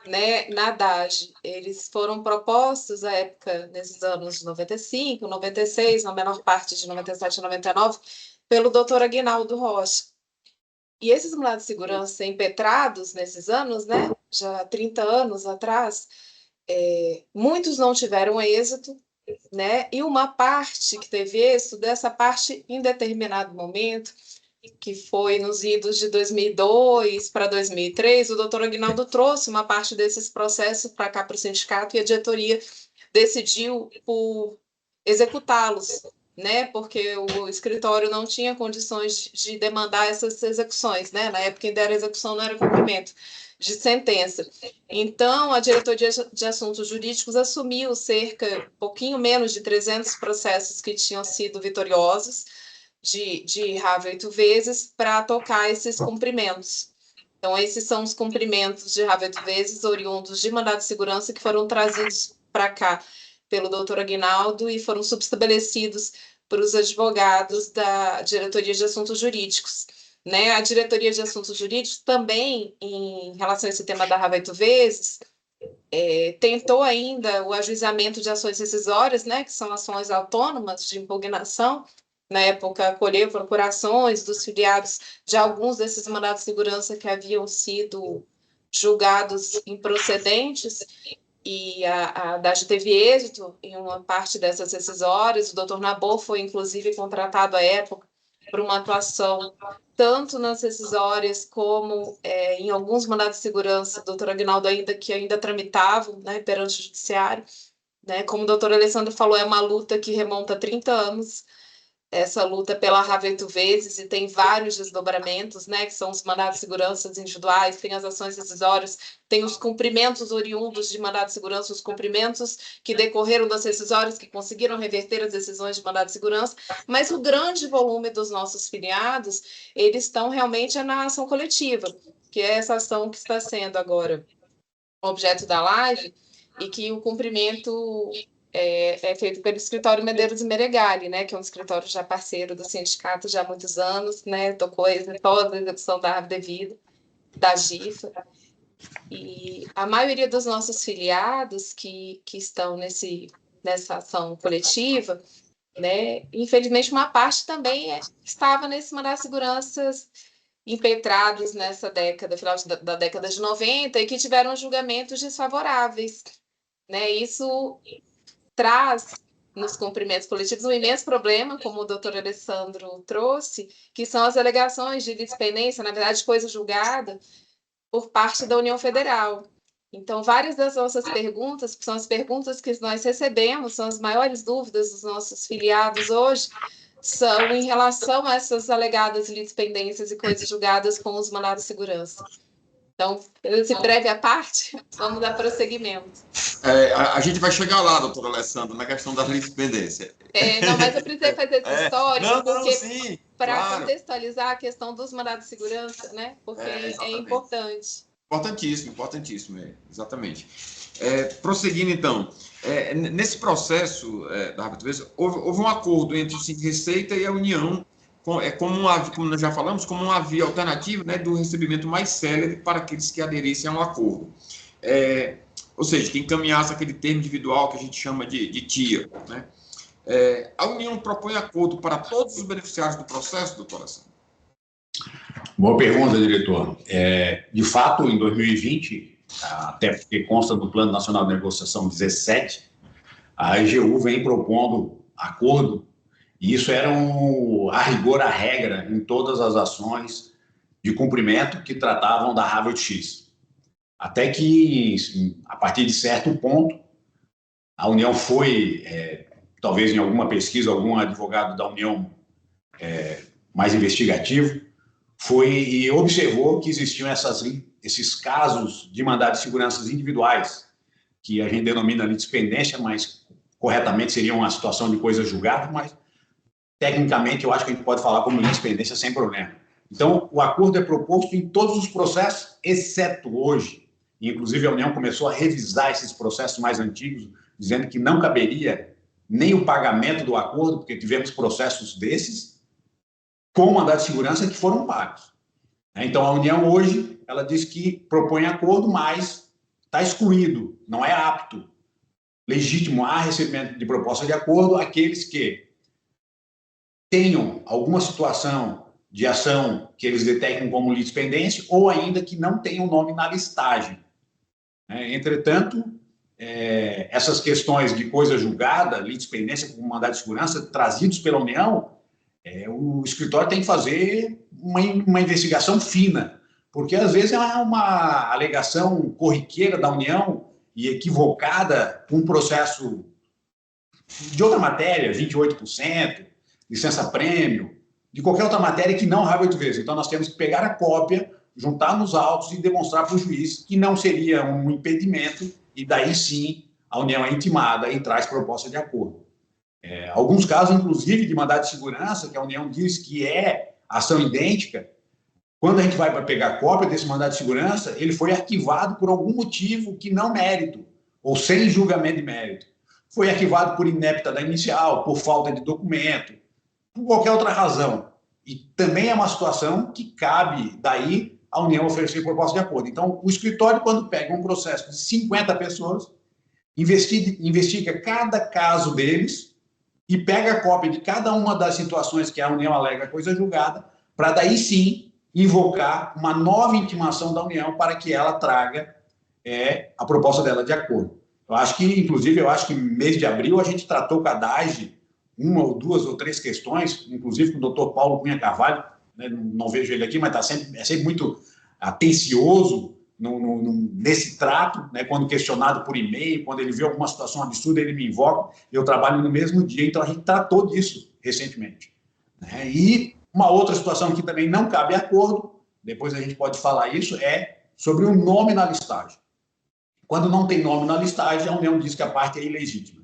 né, na DAGE. Eles foram propostos à época, nesses anos de 95, 96, na menor parte de 97 e 99, pelo doutor Aguinaldo Rocha. E esses mandados de segurança impetrados nesses anos, né, já 30 anos atrás, muitos não tiveram êxito, né? E uma parte que teve êxito, dessa parte, em determinado momento, que foi nos idos de 2002 para 2003, o doutor Aguinaldo trouxe uma parte desses processos para cá, para o sindicato, e a diretoria decidiu por executá-los, né? Porque o escritório não tinha condições de demandar essas execuções, né? Na época ainda era execução, não era cumprimento de sentença. Então, a Diretoria de Assuntos Jurídicos assumiu pouquinho menos de 300 processos que tinham sido vitoriosos de RAV 8 vezes para tocar esses cumprimentos. Então, esses são os cumprimentos de RAV 8 vezes oriundos de mandado de segurança que foram trazidos para cá pelo doutor Aguinaldo e foram subestabelecidos para os advogados da Diretoria de Assuntos Jurídicos. Né? A Diretoria de Assuntos Jurídicos também, em relação a esse tema da RAV 8 vezes, tentou ainda o ajuizamento de ações rescisórias, né, que são ações autônomas de impugnação. Na época, acolheu procurações dos filiados de alguns desses mandados de segurança que haviam sido julgados improcedentes, e a DAGE teve êxito em uma parte dessas rescisórias. O doutor Nabor foi, inclusive, contratado à época para uma atuação tanto nas rescisórias como em alguns mandados de segurança, o doutor Aguinaldo ainda tramitavam, né, perante o judiciário. Né? Como o doutor Alessandro falou, é uma luta que remonta a 30 anos, essa luta pela habeas corpus, e tem vários desdobramentos, né, que são os mandados de segurança individuais, tem as ações decisórias, tem os cumprimentos oriundos de mandado de segurança, os cumprimentos que decorreram das decisórias, que conseguiram reverter as decisões de mandado de segurança, mas o grande volume dos nossos filiados, eles estão realmente na ação coletiva, que é essa ação que está sendo agora objeto da live, e que o cumprimento é feito pelo escritório Medeiros e Meregali, né, que é um escritório já parceiro do sindicato já há muitos anos, né, tocou toda a execução da árvore devida, da GIFA, e a maioria dos nossos filiados que estão nessa ação coletiva, né, infelizmente uma parte também estava nesse mandado de seguranças impetrados nessa década, final da década de 90, e que tiveram julgamentos desfavoráveis, né, isso traz nos cumprimentos coletivos um imenso problema, como o doutor Alessandro trouxe, que são as alegações de litispendência, na verdade, coisa julgada, por parte da União Federal. Então, várias das nossas perguntas, que são as perguntas que nós recebemos, são as maiores dúvidas dos nossos filiados hoje, são em relação a essas alegadas litispendências e coisas julgadas com os mandados de segurança. Então, esse breve à parte, vamos dar prosseguimento. A gente vai chegar lá, doutor Alessandro, na questão da litispendência. Não, mas eu precisei fazer esse histórico, porque para contextualizar a questão dos mandados de segurança, né? Porque é importante. Importantíssimo, exatamente. Prosseguindo, então, nesse processo da habeas corpus, houve um acordo entre o Sindreceita e a União, como nós já falamos, como uma via alternativa, né, do recebimento mais célere para aqueles que aderissem a um acordo. Ou seja, que encaminhasse aquele termo individual que a gente chama de TIA. Né? A União propõe acordo para todos os beneficiários do processo, doutor Alessandro? Boa pergunta, diretor. De fato, em 2020, até porque consta do Plano Nacional de Negociação 17, a EGU vem propondo acordo, e isso era a rigor a regra em todas as ações de cumprimento que tratavam da habeas X. Até que, a partir de certo ponto, a União foi, talvez em alguma pesquisa, algum advogado da União mais investigativo, foi e observou que existiam esses casos de mandado de segurança individuais, que a gente denomina litispendência, mas corretamente seria uma situação de coisa julgada, mas tecnicamente eu acho que a gente pode falar como litispendência sem problema. Então, o acordo é proposto em todos os processos, exceto hoje. Inclusive, a União começou a revisar esses processos mais antigos, dizendo que não caberia nem o pagamento do acordo, porque tivemos processos desses, com mandado de segurança que foram pagos. Então, a União hoje, ela diz que propõe acordo, mas está excluído, não é apto, legítimo a recebimento de proposta de acordo aqueles que tenham alguma situação de ação que eles detectem como litispendência ou ainda que não tenham nome na listagem. Entretanto, essas questões de coisa julgada, litispendência com mandado de segurança, trazidos pela União, o escritório tem que fazer uma investigação fina, porque às vezes é uma alegação corriqueira da União e equivocada com um processo de outra matéria, 28%, licença-prêmio, de qualquer outra matéria que não habeas corpus. Então, nós temos que pegar a cópia, juntar nos autos e demonstrar para o juiz que não seria um impedimento, e daí sim a União é intimada e traz proposta de acordo. Alguns casos, inclusive, de mandado de segurança, que a União diz que é ação idêntica, quando a gente vai para pegar a cópia desse mandado de segurança, ele foi arquivado por algum motivo que não mérito, ou sem julgamento de mérito. Foi arquivado por inépcia da inicial, por falta de documento, por qualquer outra razão. E também é uma situação que cabe, daí, a União oferecer proposta de acordo. Então, o escritório, quando pega um processo de 50 pessoas, investiga cada caso deles e pega a cópia de cada uma das situações que a União alega coisa julgada, para daí sim invocar uma nova intimação da União para que ela traga a proposta dela de acordo. Eu acho que, inclusive, no mês de abril a gente tratou com a DAGE uma ou duas ou três questões, inclusive com o doutor Paulo Cunha Carvalho, né, não vejo ele aqui, mas é sempre muito atencioso nesse trato, né, quando questionado por e-mail, quando ele vê alguma situação absurda, ele me invoca, eu trabalho no mesmo dia, então a gente tratou disso recentemente. né? E uma outra situação que também não cabe acordo, depois a gente pode falar isso, é sobre o nome na listagem. Quando não tem nome na listagem, a União diz que a parte é ilegítima.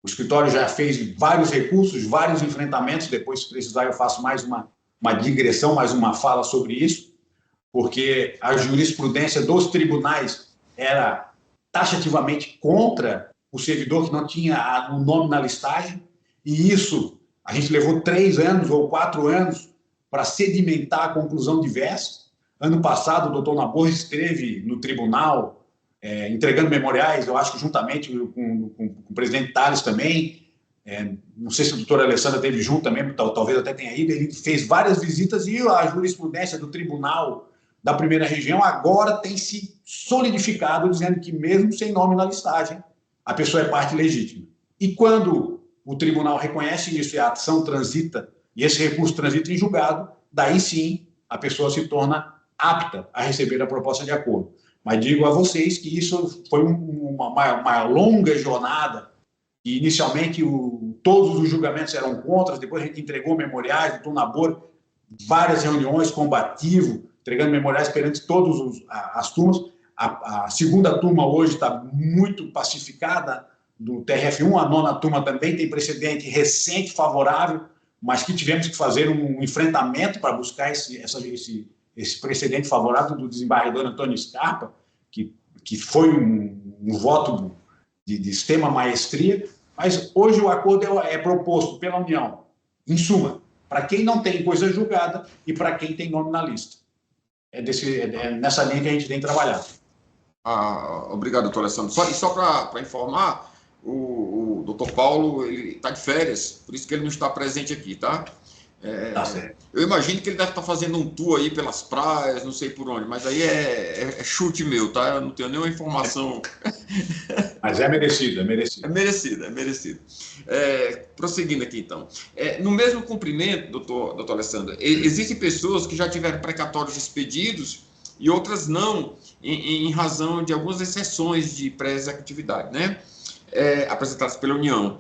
O escritório já fez vários recursos, vários enfrentamentos, depois, se precisar, eu faço mais uma digressão, mais uma fala sobre isso, porque a jurisprudência dos tribunais era taxativamente contra o servidor que não tinha o nome na listagem, e isso a gente levou 3 anos ou 4 anos para sedimentar a conclusão diversa. Ano passado, o doutor Nabor esteve no tribunal entregando memoriais, eu acho que juntamente com o presidente Tales também, não sei se o doutor Alessandra esteve junto também, talvez até tenha ido, ele fez várias visitas e a jurisprudência do tribunal da primeira região agora tem se solidificado, dizendo que mesmo sem nome na listagem, a pessoa é parte legítima. E quando o tribunal reconhece isso e a ação transita, e esse recurso transita em julgado, daí sim a pessoa se torna apta a receber a proposta de acordo. Mas digo a vocês que isso foi uma longa jornada, e inicialmente todos os julgamentos eram contra, depois a gente entregou memoriais, doutor Nabor, várias reuniões combativo, entregando memoriais perante todas as turmas. A segunda turma hoje está muito pacificada, do TRF1, a 9ª turma também tem precedente recente, favorável, mas que tivemos que fazer um enfrentamento para buscar esse precedente favorável do desembargador Antônio Scarpa, que foi um voto de extrema maestria, mas hoje o acordo é proposto pela União, em suma, para quem não tem coisa julgada e para quem tem nome na lista. É nessa linha que a gente tem trabalhado. Obrigado, doutor Alessandro. Só para informar, o doutor Paulo está de férias, por isso que ele não está presente aqui, tá? Tá certo. Eu imagino que ele deve estar fazendo um tour aí pelas praias, não sei por onde, mas aí é chute meu, tá? Eu não tenho nenhuma informação. Mas é merecido, é merecido. É merecido, é merecido. Prosseguindo aqui, então. No mesmo cumprimento, doutor Alessandro, existem pessoas que já tiveram precatórios expedidos e outras não, em razão de algumas exceções de pré-executividade, né? Apresentadas pela União.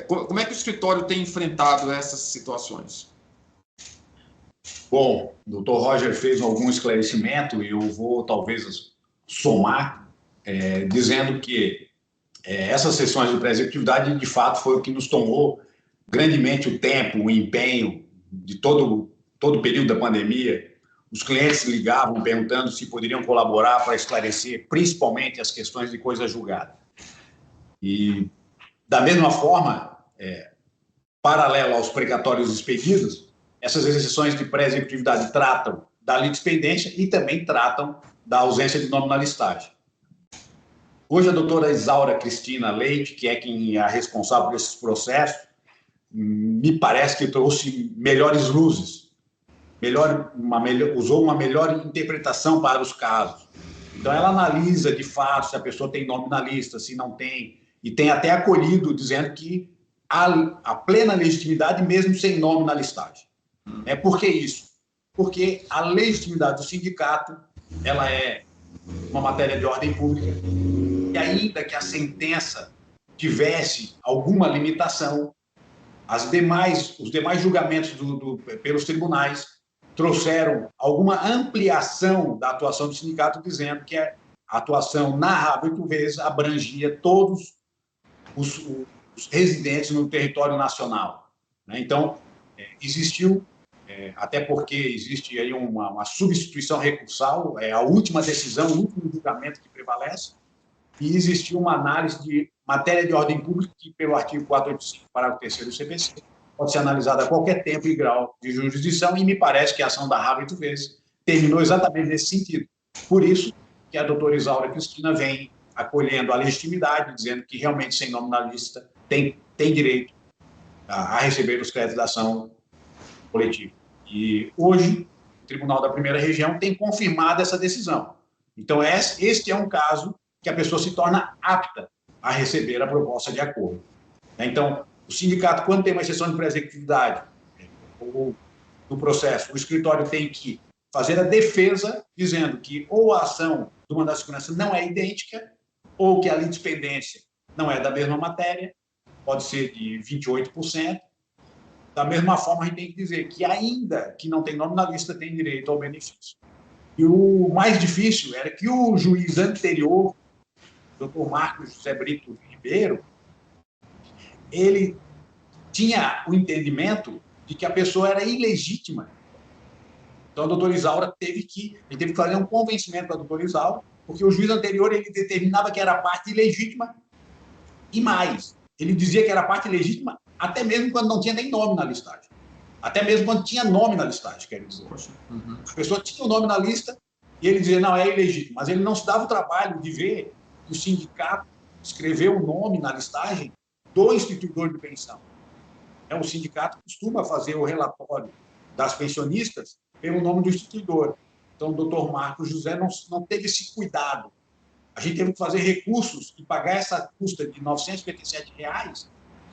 Como é que o escritório tem enfrentado essas situações? Bom, o doutor Roger fez algum esclarecimento e eu vou talvez somar, dizendo que essas sessões de pré-executividade, de fato, foi o que nos tomou grandemente o tempo, o empenho de todo o período da pandemia. Os clientes ligavam perguntando se poderiam colaborar para esclarecer, principalmente, as questões de coisa julgada. E, da mesma forma, paralelo aos precatórios expedidos, essas exceções de pré-executividade tratam da litispendência e também tratam da ausência de nome na listagem. Hoje, a doutora Isaura Cristina Leite, que é quem é responsável por esses processos, me parece que trouxe melhores luzes, usou uma melhor interpretação para os casos. Então, ela analisa, de fato, se a pessoa tem nome na lista, se não tem, e tem até acolhido, dizendo que há a plena legitimidade mesmo sem nome na listagem. Por que isso? Porque a legitimidade do sindicato ela é uma matéria de ordem pública e ainda que a sentença tivesse alguma limitação, os demais julgamentos pelos tribunais trouxeram alguma ampliação da atuação do sindicato, dizendo que a atuação narra 8 vezes abrangia todos os residentes no território nacional. Então, existiu, até porque existe aí uma substituição recursal, a última decisão, o último julgamento que prevalece, e existiu uma análise de matéria de ordem pública que, pelo artigo 485, parágrafo 3º do CPC, pode ser analisada a qualquer tempo e grau de jurisdição, e me parece que a ação da RAB 8 vezes terminou exatamente nesse sentido. Por isso que a doutora Isaura Cristina vem acolhendo a legitimidade, dizendo que realmente, sem nome na lista, tem direito a receber os créditos da ação coletiva. E hoje, o Tribunal da Primeira Região tem confirmado essa decisão. Então, este é um caso que a pessoa se torna apta a receber a proposta de acordo. Então, o sindicato, quando tem uma exceção de pré-executividade no processo, o escritório tem que fazer a defesa, dizendo que ou a ação do mandado de segurança não é idêntica, ou que a litispendência não é da mesma matéria, pode ser de 28%, Da mesma forma, a gente tem que dizer que, ainda que não tem nome na lista, tem direito ao benefício. E o mais difícil era que o juiz anterior, Dr. Marcos José Brito Ribeiro, ele tinha o entendimento de que a pessoa era ilegítima. Então, a doutora Isaura teve que fazer um convencimento com a doutora Isaura, porque o juiz anterior ele determinava que era parte ilegítima e mais. Ele dizia que era parte ilegítima até mesmo quando não tinha nem nome na listagem. Até mesmo quando tinha nome na listagem, quer dizer. A pessoa tinha o nome na lista e ele dizia, não, é ilegítimo. Mas ele não se dava o trabalho de ver que o sindicato escreveu o nome na listagem do instituidor de pensão. O sindicato costuma fazer o relatório das pensionistas pelo nome do instituidor. Então, o doutor Marcos José não teve esse cuidado. A gente teve que fazer recursos e pagar essa custa de R$ 957,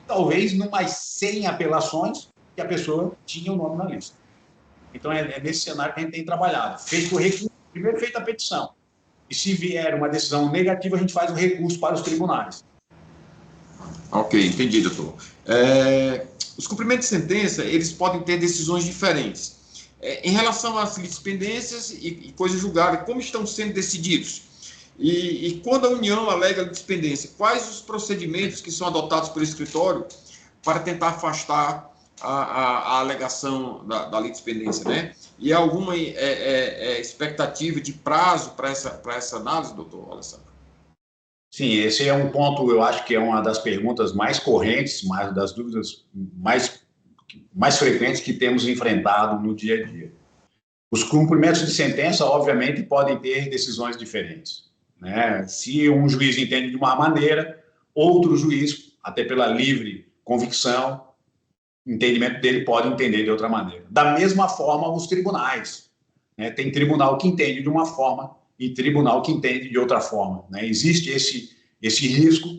talvez numas 100 apelações que a pessoa tinha o nome na lista. Então, é nesse cenário que a gente tem trabalhado. Feito o recurso, primeiro feita a petição. E se vier uma decisão negativa, a gente faz o recurso para os tribunais. Ok, entendi, doutor. Os cumprimentos de sentença, eles podem ter decisões diferentes. Em relação às litispendências e coisas julgadas, como estão sendo decididos? E quando a União alega litispendência, quais os procedimentos que são adotados pelo escritório para tentar afastar a alegação da litispendência, né? E há alguma expectativa de prazo para essa análise, doutor Alessandro? Sim, esse é um ponto, eu acho que é uma das perguntas mais correntes, das dúvidas mais frequentes que temos enfrentado no dia a dia. Os cumprimentos de sentença, obviamente, podem ter decisões diferentes, né? Se um juiz entende de uma maneira, outro juiz, até pela livre convicção, entendimento dele pode entender de outra maneira. Da mesma forma, os tribunais, né? Tem tribunal que entende de uma forma e tribunal que entende de outra forma, né? Existe esse risco,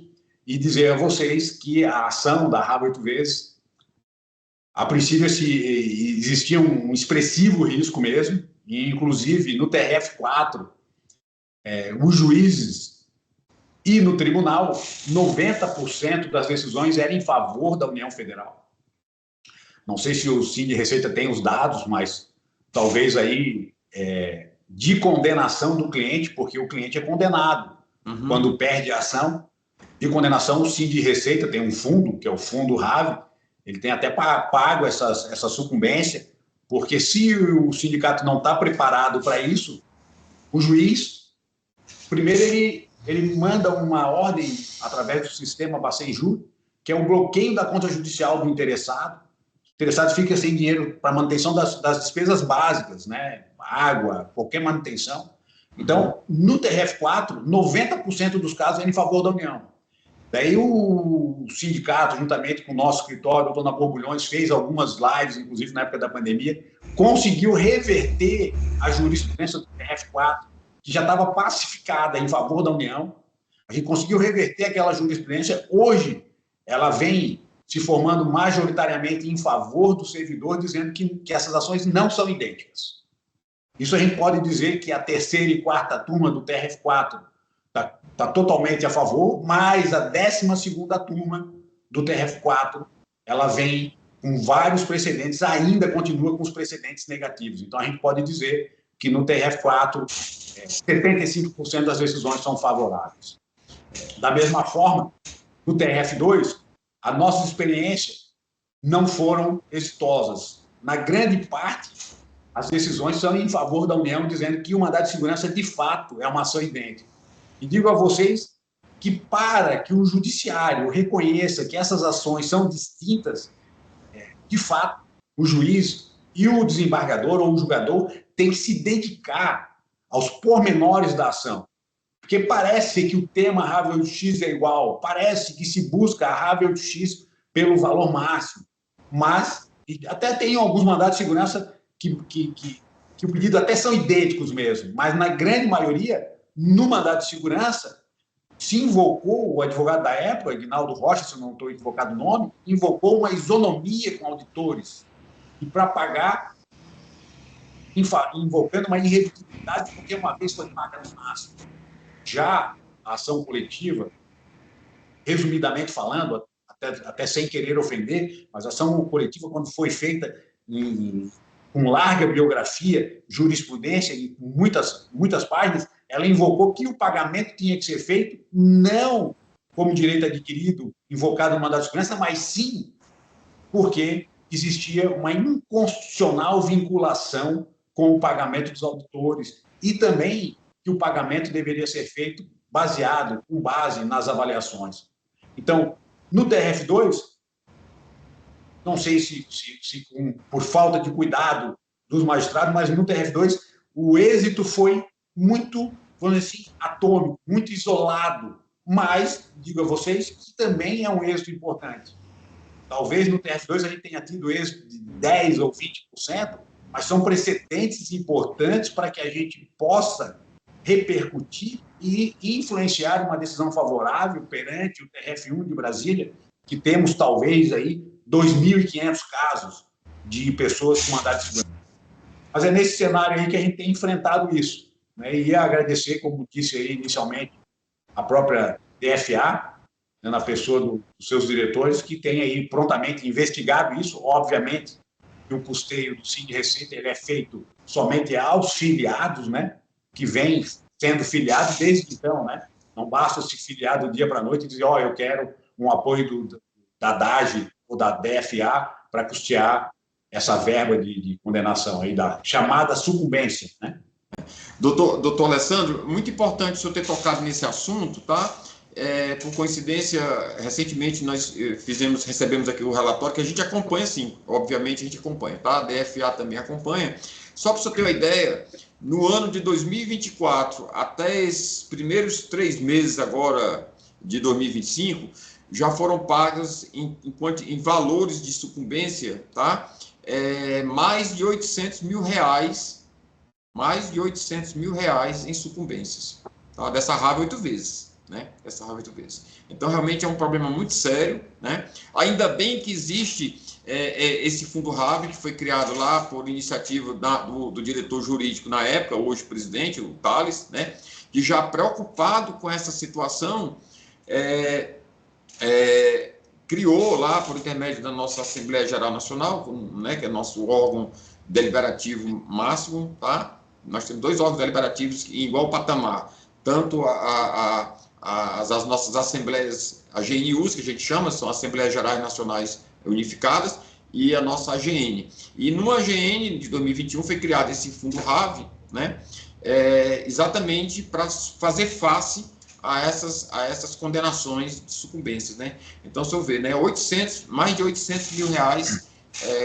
e dizer a vocês que a ação da RA 8 vezes, a princípio, existia um expressivo risco mesmo, e inclusive no TRF4, os juízes e no tribunal, 90% das decisões eram em favor da União Federal. Não sei se o Sind Receita tem os dados, mas talvez aí de condenação do cliente, porque o cliente é condenado quando perde a ação. De condenação, o Sind Receita tem um fundo, que é o fundo RAV, ele tem até pago essa sucumbência, porque se o sindicato não está preparado para isso, o juiz, primeiro ele manda uma ordem através do sistema Bacenju, que é o bloqueio da conta judicial do interessado. O interessado fica sem dinheiro para manutenção das despesas básicas, né? Água, qualquer manutenção. Então, no TRF4, 90% dos casos é em favor da União. Daí o sindicato, juntamente com o nosso escritório, o doutor Ana Borbulhões, fez algumas lives, inclusive na época da pandemia, conseguiu reverter a jurisprudência do TRF4, que já estava pacificada em favor da União. A gente conseguiu reverter aquela jurisprudência. Hoje, ela vem se formando majoritariamente em favor do servidor, dizendo que essas ações não são idênticas. Isso a gente pode dizer que a terceira e quarta turma do TRF4 está totalmente a favor, mas a 12ª turma do TRF4, ela vem com vários precedentes, ainda continua com os precedentes negativos. Então, a gente pode dizer que no TRF4, 75% das decisões são favoráveis. Da mesma forma, no TRF2, as nossas experiências não foram exitosas. Na grande parte, as decisões são em favor da União, dizendo que o mandado de segurança, de fato, é uma ação idêntica. E digo a vocês que, para que o judiciário reconheça que essas ações são distintas, de fato, o juiz e o desembargador ou o julgador têm que se dedicar aos pormenores da ação. Porque parece que o tema RAV 8X é igual, parece que se busca a RAV 8X pelo valor máximo, mas até tem alguns mandados de segurança que o pedido até são idênticos mesmo, mas na grande maioria, no mandado de segurança, se invocou, o advogado da época, Aguinaldo Rocha, se eu não estou equivocado o nome, invocou uma isonomia com auditores, e para pagar, invocando uma irredutibilidade, porque uma vez foi paga no máximo. Já a ação coletiva, resumidamente falando, até sem querer ofender, mas a ação coletiva, quando foi feita com larga biografia, jurisprudência e com muitas páginas, ela invocou que o pagamento tinha que ser feito não como direito adquirido, invocado no mandado de segurança, mas sim porque existia uma inconstitucional vinculação com o pagamento dos auditores e também que o pagamento deveria ser feito com base nas avaliações. Então, no TRF2, não sei se por falta de cuidado dos magistrados, mas no TRF2 o êxito foi muito, vamos dizer assim, atômico, muito isolado, mas, digo a vocês, que também é um êxito importante. Talvez no TRF2 a gente tenha tido êxito de 10% ou 20%, mas são precedentes importantes para que a gente possa repercutir e influenciar uma decisão favorável perante o TRF1 de Brasília, que temos talvez aí 2.500 casos de pessoas com mandado de segurança. Mas é nesse cenário aí que a gente tem enfrentado isso, né? E agradecer, como disse aí inicialmente, a própria DFA, né, na pessoa dos seus diretores, que tem aí prontamente investigado isso. Obviamente que o custeio do Sind Receita ele é feito somente aos filiados, né, que vêm sendo filiados desde então, né? Não basta se filiar do dia para a noite e dizer, eu quero um apoio da DAGE ou da DFA para custear essa verba de condenação aí da chamada sucumbência, né? Doutor Alessandro, muito importante o senhor ter tocado nesse assunto, tá? Por coincidência, recentemente nós recebemos aqui o relatório que a gente acompanha, sim, obviamente a gente acompanha, tá? A DFA também acompanha. Só para você ter uma ideia, no ano de 2024, até esses primeiros 3 meses agora de 2025, já foram pagas em valores de sucumbência, tá? Mais de 800 mil reais, em sucumbências, tá? Dessa raiva 8 vezes. Né? Essa raiva 8 vezes. Então, realmente é um problema muito sério, né? Ainda bem que existe esse fundo RAV, que foi criado lá por iniciativa do diretor jurídico na época, hoje presidente, o Thales, né? Que já preocupado com essa situação, criou lá, por intermédio da nossa Assembleia Geral Nacional, né? Que é nosso órgão deliberativo máximo, tá? Nós temos 2 órgãos deliberativos em igual patamar, tanto as nossas assembleias, a GNUs, que a gente chama, são Assembleias Gerais Nacionais Unificadas, e a nossa AGN. E no AGN de 2021 foi criado esse fundo RAV, né, exatamente para fazer face a essas condenações de sucumbências, né. Então, se eu ver, né, mais de 800 mil reais,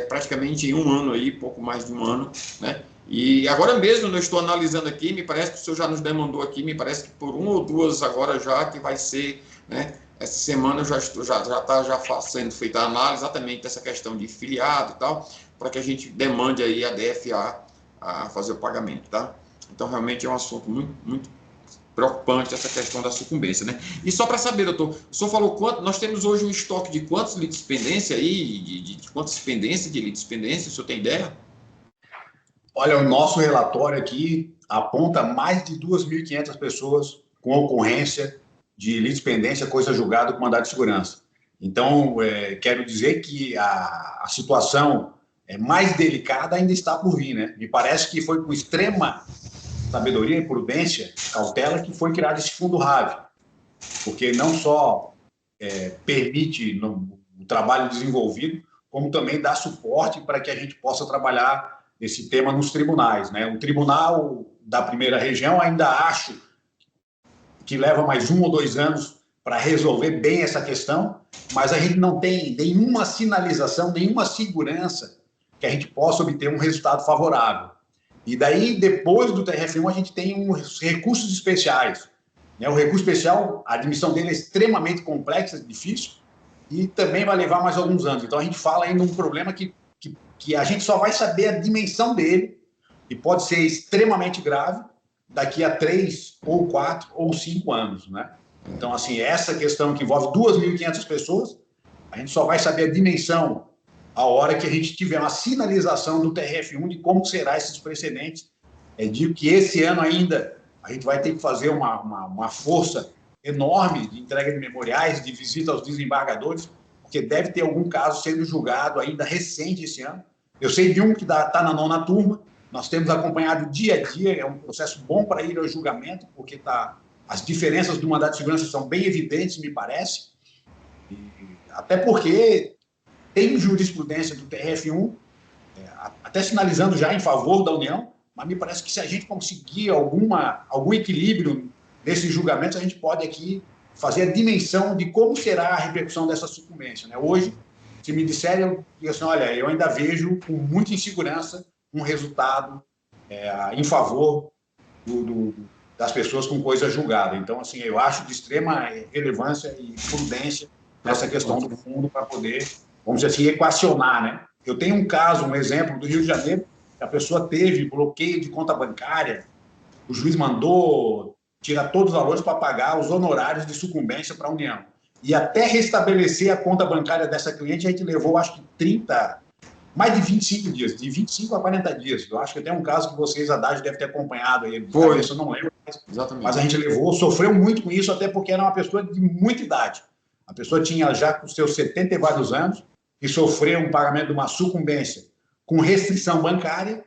praticamente em um ano aí, pouco mais de um ano, né. E agora mesmo eu estou analisando aqui, me parece que o senhor já nos demandou aqui, me parece que por 1 ou 2 agora já, que vai ser, né, essa semana já está sendo feita a análise exatamente dessa questão de filiado e tal, para que a gente demande aí a DFA a fazer o pagamento, tá? Então, realmente é um assunto muito, muito preocupante essa questão da sucumbência, né? E só para saber, doutor, o senhor falou nós temos hoje um estoque de quantos litispendência aí, de quantas pendências de litispendência, o senhor tem ideia? Olha, o nosso relatório aqui aponta mais de 2.500 pessoas com ocorrência de litispendência, coisa julgada com mandado de segurança. Então, quero dizer que a situação mais delicada ainda está por vir, né? Me parece que foi com extrema sabedoria e prudência, cautela, que foi criado esse fundo RAV, porque não só permite o trabalho desenvolvido, como também dá suporte para que a gente possa trabalhar esse tema nos tribunais, né? O tribunal da primeira região ainda acho que leva mais 1 ou 2 anos para resolver bem essa questão, mas a gente não tem nenhuma sinalização, nenhuma segurança que a gente possa obter um resultado favorável. E daí, depois do TRF1, a gente tem os recursos especiais, né? O recurso especial, a admissão dele é extremamente complexa, difícil, e também vai levar mais alguns anos. Então, a gente fala aí num problema que a gente só vai saber a dimensão dele, e pode ser extremamente grave, daqui a 3 ou 4 ou 5 anos, né? Então, assim, essa questão que envolve 2.500 pessoas, a gente só vai saber a dimensão a hora que a gente tiver uma sinalização do TRF1 de como será esses precedentes. Digo que esse ano ainda a gente vai ter que fazer uma força enorme de entrega de memoriais, de visita aos desembargadores, porque deve ter algum caso sendo julgado ainda recente esse ano. Eu sei de um que está na 9ª turma, nós temos acompanhado dia a dia, é um processo bom para ir ao julgamento, porque as diferenças do mandado de segurança são bem evidentes, me parece, e, até porque tem jurisprudência do TRF1, até sinalizando já em favor da União, mas me parece que se a gente conseguir algum equilíbrio nesses julgamentos, a gente pode aqui fazer a dimensão de como será a repercussão dessa sucumbência, né? Hoje, se me disserem, eu digo assim, olha, eu ainda vejo com muita insegurança um resultado em favor das pessoas com coisa julgada. Então, assim, eu acho de extrema relevância e prudência essa questão do fundo para poder, vamos dizer assim, equacionar, né? Eu tenho um caso, um exemplo do Rio de Janeiro, que a pessoa teve bloqueio de conta bancária, o juiz mandou tirar todos os valores para pagar os honorários de sucumbência para a União. E até restabelecer a conta bancária dessa cliente, a gente levou, acho que mais de 25 dias, de 25 a 40 dias. Eu acho que tem um caso que vocês, a Dade, deve ter acompanhado aí. Foi. Eu não lembro, Exatamente. mas a gente levou, sofreu muito com isso, até porque era uma pessoa de muita idade. A pessoa tinha já com seus 70 e vários anos e sofreu um pagamento de uma sucumbência com restrição bancária.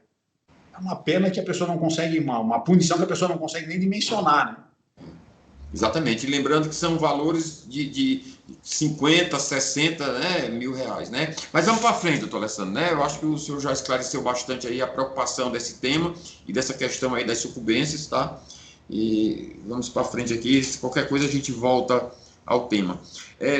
É uma pena que a pessoa não consegue, uma punição que a pessoa não consegue nem dimensionar, né? Exatamente. E lembrando que são valores de 50, 60, né, mil reais, né? Mas vamos para frente, doutor Alessandro, né? Eu acho que o senhor já esclareceu bastante aí a preocupação desse tema e dessa questão aí das sucumbências, tá? E vamos para frente aqui. Se qualquer coisa a gente volta ao tema.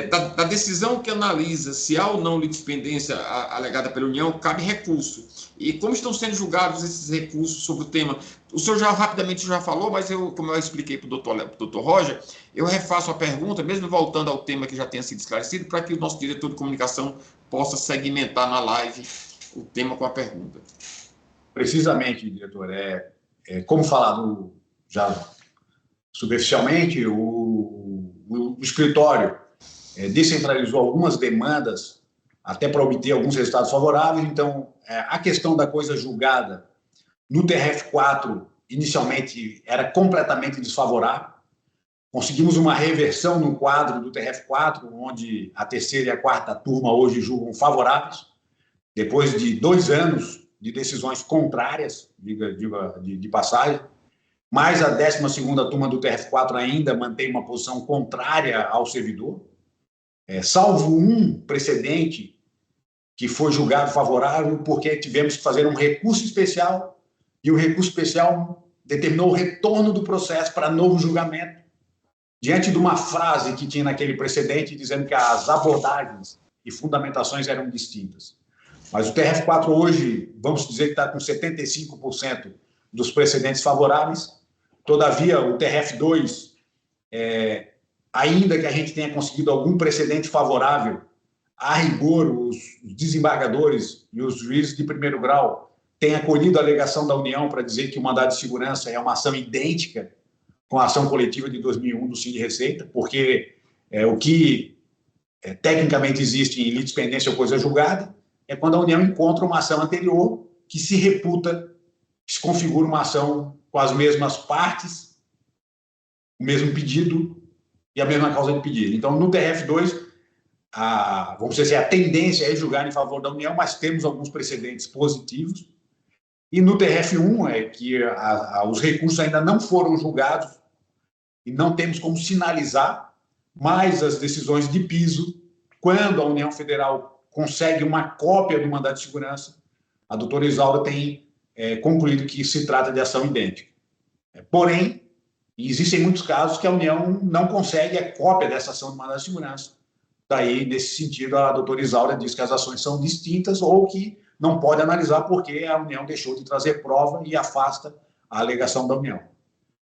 Da decisão que analisa se há ou não litispendência alegada pela União, cabe recurso. E como estão sendo julgados esses recursos sobre o tema? O senhor já rapidamente já falou, mas como eu expliquei para o doutor Roger, eu refaço a pergunta, mesmo voltando ao tema que já tenha sido esclarecido, para que o nosso diretor de comunicação possa segmentar na live o tema com a pergunta. Precisamente, diretor. Como falado já superficialmente, o escritório descentralizou algumas demandas até para obter alguns resultados favoráveis. Então, a questão da coisa julgada no TRF4, inicialmente, era completamente desfavorável. Conseguimos uma reversão no quadro do TRF4, onde a 3ª e a 4ª turma hoje julgam favoráveis, depois de 2 anos de decisões contrárias, de passagem. Mas a 12ª turma do TRF4 ainda mantém uma posição contrária ao servidor, salvo um precedente que foi julgado favorável, porque tivemos que fazer um recurso especial, e o recurso especial determinou o retorno do processo para novo julgamento, diante de uma frase que tinha naquele precedente, dizendo que as abordagens e fundamentações eram distintas. Mas o TRF4 hoje, vamos dizer que está com 75% dos precedentes favoráveis. Todavia, o TRF2, ainda que a gente tenha conseguido algum precedente favorável, a rigor, os desembargadores e os juízes de primeiro grau têm acolhido a alegação da União para dizer que o mandado de segurança é uma ação idêntica com a ação coletiva de 2001 do Sind Receita, porque o que tecnicamente existe em litispendência ou coisa julgada é quando a União encontra uma ação anterior que se reputa, se configura uma ação com as mesmas partes, o mesmo pedido e a mesma causa de pedido. Então, no TRF2, vamos dizer assim, a tendência é julgar em favor da União, mas temos alguns precedentes positivos. E no TRF1 é que os recursos ainda não foram julgados e não temos como sinalizar, mas as decisões de piso, quando a União Federal consegue uma cópia do mandado de segurança, a doutora Isaura tem concluído que se trata de ação idêntica. Porém, existem muitos casos que a União não consegue a cópia dessa ação de mandado de segurança. Daí, nesse sentido, a doutora Isaura diz que as ações são distintas ou que não pode analisar porque a União deixou de trazer prova e afasta a alegação da União.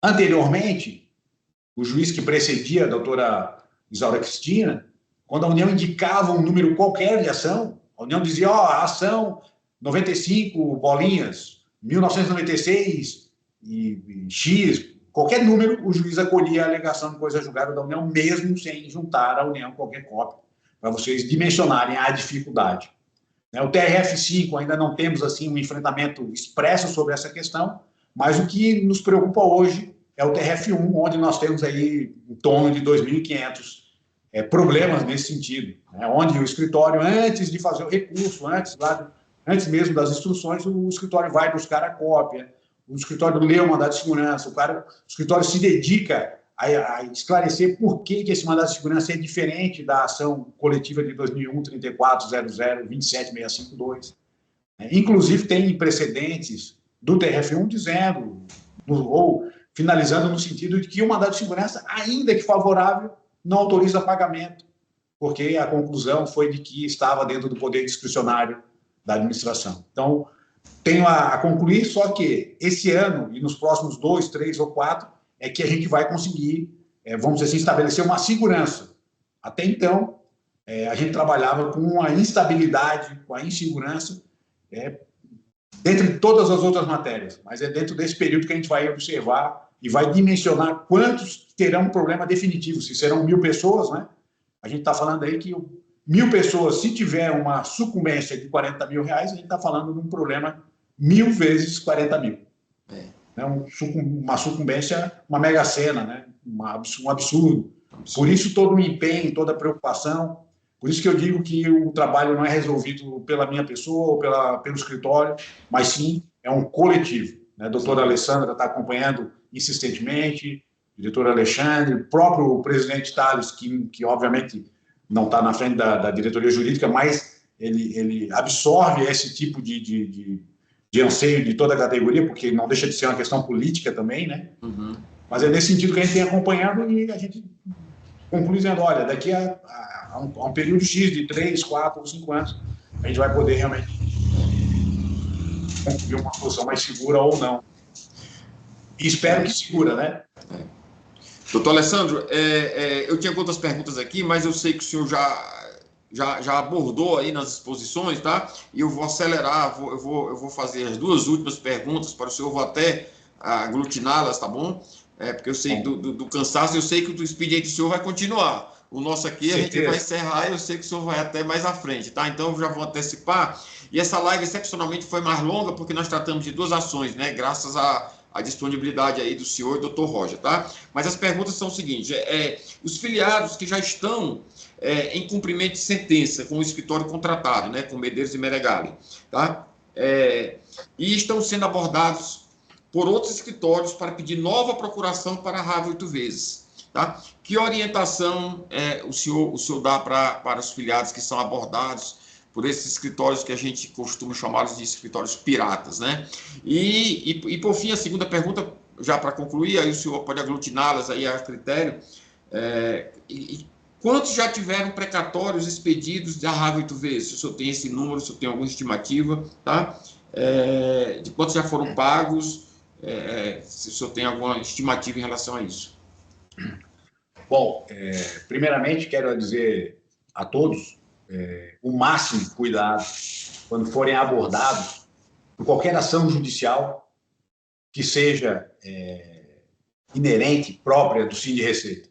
Anteriormente, o juiz que precedia a doutora Isaura Cristina, quando a União indicava um número qualquer de ação, a União dizia, a ação 95 bolinhas, 1996 e X, qualquer número, o juiz acolhia a alegação de coisa julgada da União, mesmo sem juntar à União qualquer cópia, para vocês dimensionarem a dificuldade. O TRF5 ainda não temos assim um enfrentamento expresso sobre essa questão, mas o que nos preocupa hoje é o TRF1, onde nós temos aí em torno de 2.500 problemas nesse sentido, né? Onde o escritório, antes de fazer o recurso, antes mesmo das instruções, o escritório vai buscar a cópia, o escritório lê o mandado de segurança, o escritório se dedica a esclarecer por que esse mandado de segurança é diferente da ação coletiva de 2001-3400-27652. Inclusive, tem precedentes do TRF1 dizendo, ou finalizando no sentido de que o mandado de segurança, ainda que favorável, não autoriza pagamento, porque a conclusão foi de que estava dentro do poder discricionário da administração. Então, tenho a concluir só que esse ano, e nos próximos 2, 3 ou 4, é que a gente vai conseguir, vamos dizer assim, estabelecer uma segurança. Até então, a gente trabalhava com a instabilidade, com a insegurança, dentre todas as outras matérias, mas é dentro desse período que a gente vai observar e vai dimensionar quantos terão um problema definitivo. Se serão 1.000 pessoas, né? A gente está falando aí que 1.000 pessoas, se tiver uma sucumbência de R$40 mil, a gente está falando de um problema 1.000 vezes 40 mil. Uma sucumbência, uma mega-sena, né? Um absurdo. Por isso, todo o empenho, toda a preocupação. Por isso que eu digo que o trabalho não é resolvido pela minha pessoa ou pelo escritório, mas sim é um coletivo. Né? A doutora Alessandra está acompanhando insistentemente, o diretor Alexandre, o próprio presidente Thales, que obviamente não está na frente da diretoria jurídica, mas ele absorve esse tipo de anseio de toda a categoria, porque não deixa de ser uma questão política também, né? Uhum. Mas é nesse sentido que a gente tem acompanhado e a gente conclui dizendo, olha, daqui a um período X de 3, 4 ou 5 anos, a gente vai poder realmente concluir uma solução mais segura ou não. E espero que segura, né? Doutor Alessandro, eu tinha outras perguntas aqui, mas eu sei que o senhor já abordou aí nas exposições, tá? E eu vou acelerar, eu vou fazer as duas últimas perguntas para o senhor, vou até aglutiná-las, tá bom? Porque eu sei do cansaço, eu sei que o expediente do senhor vai continuar. O nosso aqui, a gente vai encerrar e eu sei que o senhor vai até mais à frente, tá? Então, eu já vou antecipar. E essa live, excepcionalmente, foi mais longa, porque nós tratamos de duas ações, né? Graças à disponibilidade aí do senhor e do Dr. Roger, tá? Mas as perguntas são o seguinte, os filiados que já estão em cumprimento de sentença com o escritório contratado, né? Com Medeiros e Meregali, tá? E estão sendo abordados por outros escritórios para pedir nova procuração para a RAV 8 vezes. Tá? Que orientação o senhor dá para os filiados que são abordados por esses escritórios que a gente costuma chamá-los de escritórios piratas, né? E por fim, a segunda pergunta, já para concluir, aí o senhor pode aglutiná-las aí a critério, quantos já tiveram precatórios expedidos da RAV 8 vezes? Se o senhor tem esse número, se o senhor tem alguma estimativa, tá? De quantos já foram pagos, se o senhor tem alguma estimativa em relação a isso. Bom, primeiramente quero dizer a todos o máximo cuidado quando forem abordados por qualquer ação judicial que seja inerente, própria do Sind Receita.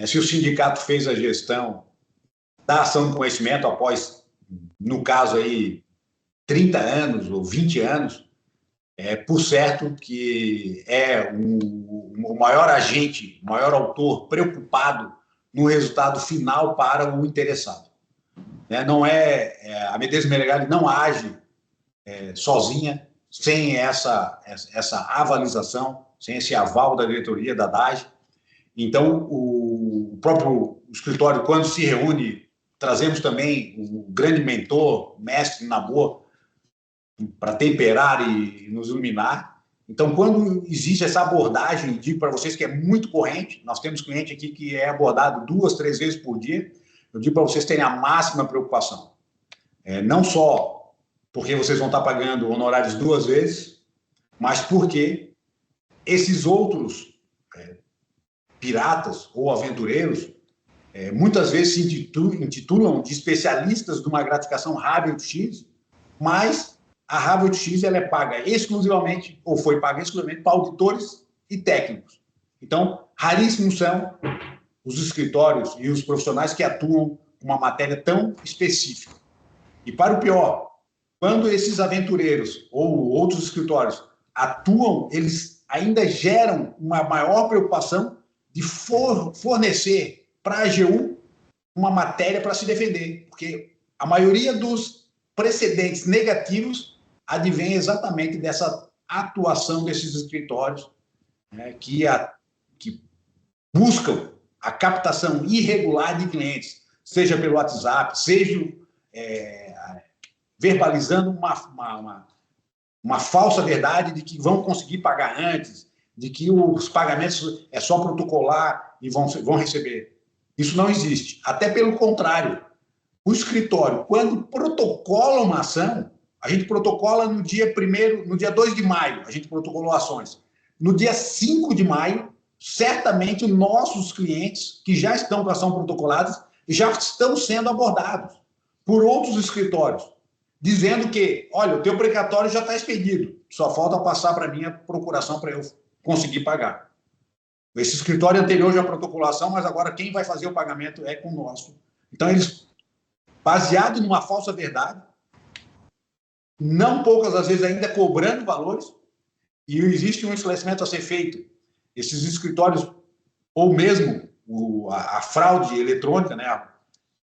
Se o sindicato fez a gestão da ação de conhecimento após, no caso aí, 30 anos ou 20 anos, por certo que o maior agente, o maior autor preocupado no resultado final para o interessado. Não a Medeiros e Meregali não age sozinha, sem essa avalização, sem esse aval da diretoria da DAGE. Então, o próprio escritório, quando se reúne, trazemos também o grande mentor, mestre Nabor, para temperar e nos iluminar. Então, quando existe essa abordagem, digo para vocês que é muito corrente, nós temos cliente aqui que é abordado 2, 3 vezes por dia, eu digo para vocês terem a máxima preocupação. Não só porque vocês vão estar pagando honorários 2 vezes, mas porque esses outros piratas ou aventureiros muitas vezes se intitulam de especialistas de uma gratificação RAV 8X, mas a RAV 8X ela é paga exclusivamente, ou foi paga exclusivamente, para auditores e técnicos. Então, raríssimos são os escritórios e os profissionais que atuam com uma matéria tão específica. E para o pior, quando esses aventureiros ou outros escritórios atuam, eles ainda geram uma maior preocupação de fornecer para a AGU uma matéria para se defender, porque a maioria dos precedentes negativos advém exatamente dessa atuação desses escritórios, né, que buscam a captação irregular de clientes, seja pelo WhatsApp, seja verbalizando uma falsa verdade de que vão conseguir pagar antes, de que os pagamentos é só protocolar e vão receber. Isso não existe. Até pelo contrário. O escritório, quando protocola uma ação, a gente protocola no dia 2 de maio, a gente protocolou ações. No dia 5 de maio, certamente nossos clientes que já estão com a ação protocoladas já estão sendo abordados por outros escritórios, dizendo que, olha, o teu precatório já está expedido, só falta passar para mim a procuração para eu conseguir pagar. Esse escritório anterior já protocolou a ação, mas agora quem vai fazer o pagamento é conosco. Então, eles, baseado numa falsa verdade, não poucas das vezes ainda cobrando valores, e existe um esclarecimento a ser feito. Esses escritórios, ou mesmo a fraude eletrônica, né,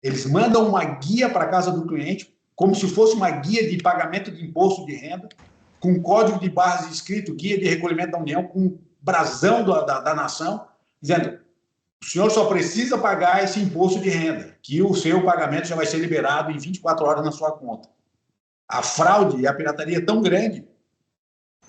eles mandam uma guia para a casa do cliente, como se fosse uma guia de pagamento de imposto de renda, com código de barras escrito, guia de recolhimento da União, com brasão da nação, dizendo: o senhor só precisa pagar esse imposto de renda, que o seu pagamento já vai ser liberado em 24 horas na sua conta. A fraude e a pirataria é tão grande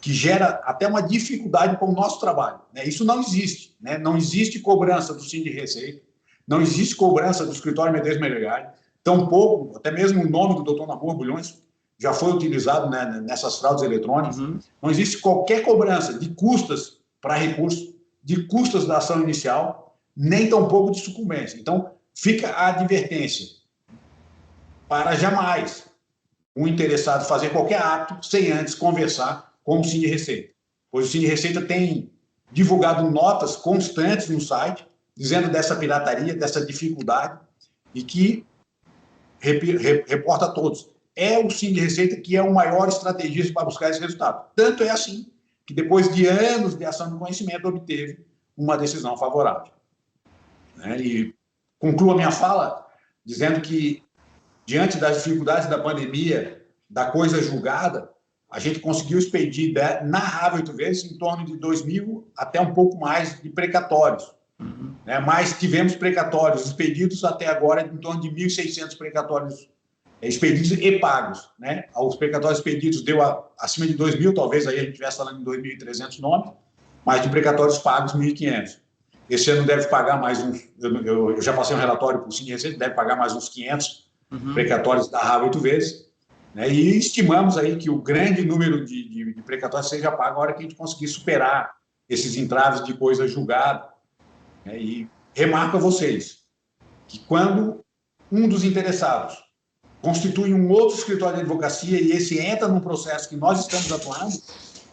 que gera até uma dificuldade para o nosso trabalho, né? Isso não existe, né? Não existe cobrança do Síndico de Receita, não existe cobrança do Escritório Medeiros Menegali, tampouco, até mesmo o nome do doutor Namur Bulhões já foi utilizado, né, nessas fraudes eletrônicas. Não existe qualquer cobrança de custas para recurso, de custas da ação inicial, nem tampouco de sucumbência. Então, fica a advertência para jamais o interessado fazer qualquer ato sem antes conversar com o Síndico de Receita. Pois o Síndico de Receita tem divulgado notas constantes no site, dizendo dessa pirataria, dessa dificuldade, e que reporta a todos. É o Síndico de Receita que é o maior estrategista para buscar esse resultado. Tanto é assim que, depois de anos de ação de conhecimento, obteve uma decisão favorável. E concluo a minha fala dizendo que, diante das dificuldades da pandemia, da coisa julgada, a gente conseguiu expedir, narrável 8 vezes, em torno de 2.000 até um pouco mais de precatórios. Mas tivemos precatórios expedidos até agora em torno de 1.600 precatórios expedidos e pagos. Os precatórios expedidos deu acima de 2.000, talvez aí a gente estivesse falando em 2.300 nomes, mas de precatórios pagos, 1.500. Esse ano deve pagar mais uns... Eu já passei um relatório para o Síndico de Receita, deve pagar mais uns 500 precatórios narrável 8 vezes. E estimamos aí que o grande número de precatórios seja pago na hora que a gente conseguir superar esses entraves de coisa julgada. E remarco a vocês que, quando um dos interessados constitui um outro escritório de advocacia e esse entra num processo que nós estamos atuando,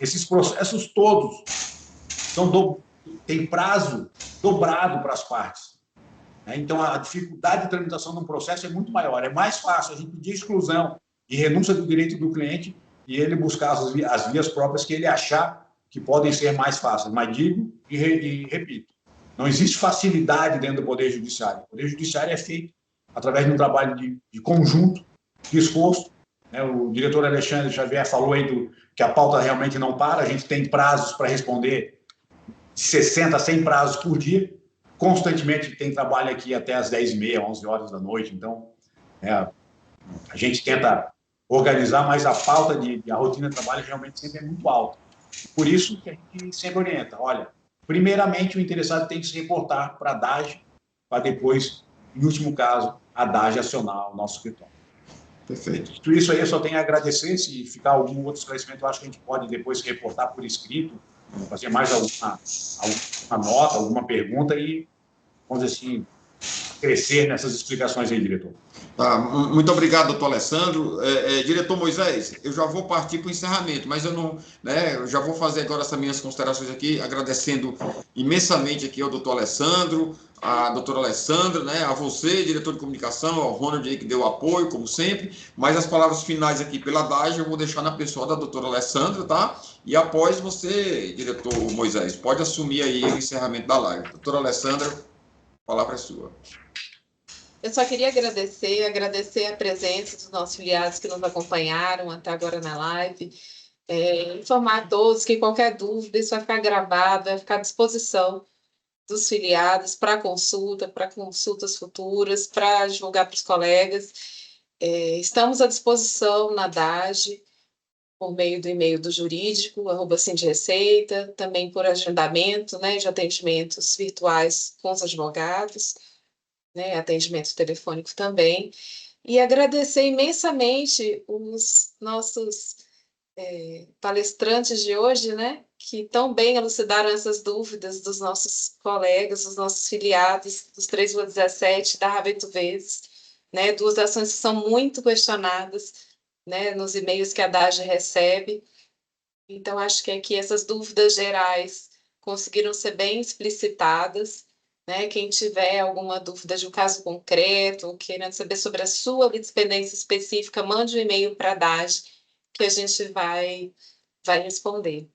esses processos todos têm prazo dobrado para as partes. Então, a dificuldade de tramitação de um processo é muito maior. É mais fácil a gente pedir exclusão e renúncia do direito do cliente e ele buscar as vias próprias que ele achar que podem ser mais fáceis. Mas digo e repito, não existe facilidade dentro do Poder Judiciário. O Poder Judiciário é feito através de um trabalho de conjunto, de esforço. O diretor Alexandre Xavier falou aí que a pauta realmente não para, a gente tem prazos para responder de 60 a 100 prazos por dia, constantemente tem trabalho aqui até às 10h30, 11 horas da noite, então a gente tenta organizar, mas a pauta a rotina de trabalho realmente sempre é muito alta. Por isso que a gente sempre orienta, olha, primeiramente o interessado tem que se reportar para a DAGE, para depois, em último caso, a DAGE acionar o nosso escritório. Perfeito. Tudo isso aí eu só tenho a agradecer. Se ficar algum outro esclarecimento, eu acho que a gente pode depois se reportar por escrito, fazer mais alguma nota, alguma pergunta e, vamos dizer assim, crescer nessas explicações aí, diretor. Tá, muito obrigado, doutor Alessandro. Diretor Moisés, eu já vou partir para o encerramento, mas eu já vou fazer agora essas minhas considerações aqui, agradecendo imensamente aqui ao doutor Alessandro, a doutora Alessandra, a você, diretor de comunicação, ao Ronald aí que deu apoio, como sempre, mas as palavras finais aqui pela DAGE eu vou deixar na pessoa da doutora Alessandra, tá? E após você, diretor Moisés, pode assumir aí o encerramento da live. Doutora Alessandra, a palavra é sua. Eu só queria agradecer a presença dos nossos filiados que nos acompanharam até agora na live, informar a todos que qualquer dúvida, isso vai ficar gravado, vai ficar à disposição dos filiados para consultas futuras, para divulgar para os colegas. Estamos à disposição na DAGE, por meio do e-mail do jurídico, @sindireceita, também por agendamento, né, de atendimentos virtuais com os advogados, né, atendimento telefônico também, e agradecer imensamente os nossos palestrantes de hoje, né, que tão bem elucidaram essas dúvidas dos nossos colegas, dos nossos filiados, dos 3,17, da Rave 8 vezes, né, duas ações que são muito questionadas, né, nos e-mails que a DAGE recebe. Então, acho que aqui essas dúvidas gerais conseguiram ser bem explicitadas, né? Quem tiver alguma dúvida de um caso concreto, querendo saber sobre a sua litispendência específica, mande um e-mail para a DAGE, que a gente vai responder.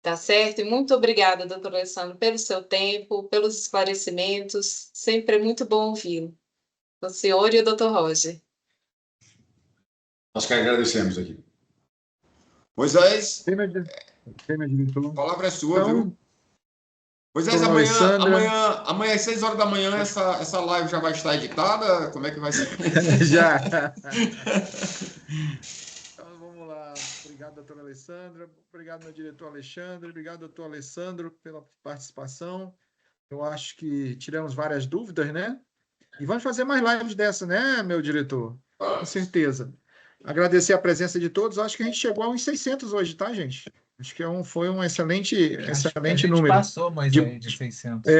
Tá certo? E muito obrigada, doutor Alessandro, pelo seu tempo, pelos esclarecimentos. Sempre é muito bom ouvi-lo. O senhor e o doutor Roger. Nós que agradecemos aqui. Moisés, Tem, meu diretor. a palavra é sua, Então, viu? Moisés, dona Alessandra. amanhã às 6 horas da manhã essa live já vai estar editada? Como é que vai ser? Já. Então, vamos lá. Obrigado, doutora Alessandra. Obrigado, meu diretor Alexandre. Obrigado, doutor Alessandro, pela participação. Eu acho que tiramos várias dúvidas, né? E vamos fazer mais lives dessa, né, meu diretor? Com certeza. Agradecer a presença de todos. Acho que a gente chegou a uns 600 hoje, tá, gente? Acho que foi um excelente número. Passou mais de 600.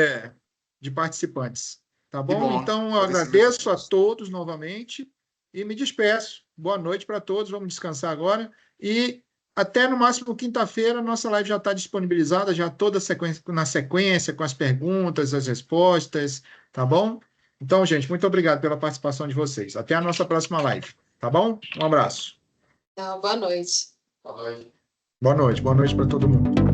De participantes. Tá Que bom? bom. Então, eu agradeço a todos novamente e me despeço. Boa noite para todos. Vamos descansar agora. E até no máximo quinta-feira, nossa live já está disponibilizada, já toda na sequência, com as perguntas, as respostas. Tá bom? Então, gente, muito obrigado pela participação de vocês. Até a nossa próxima live. Tá bom? Um abraço. Boa noite. Boa noite. Boa noite para todo mundo.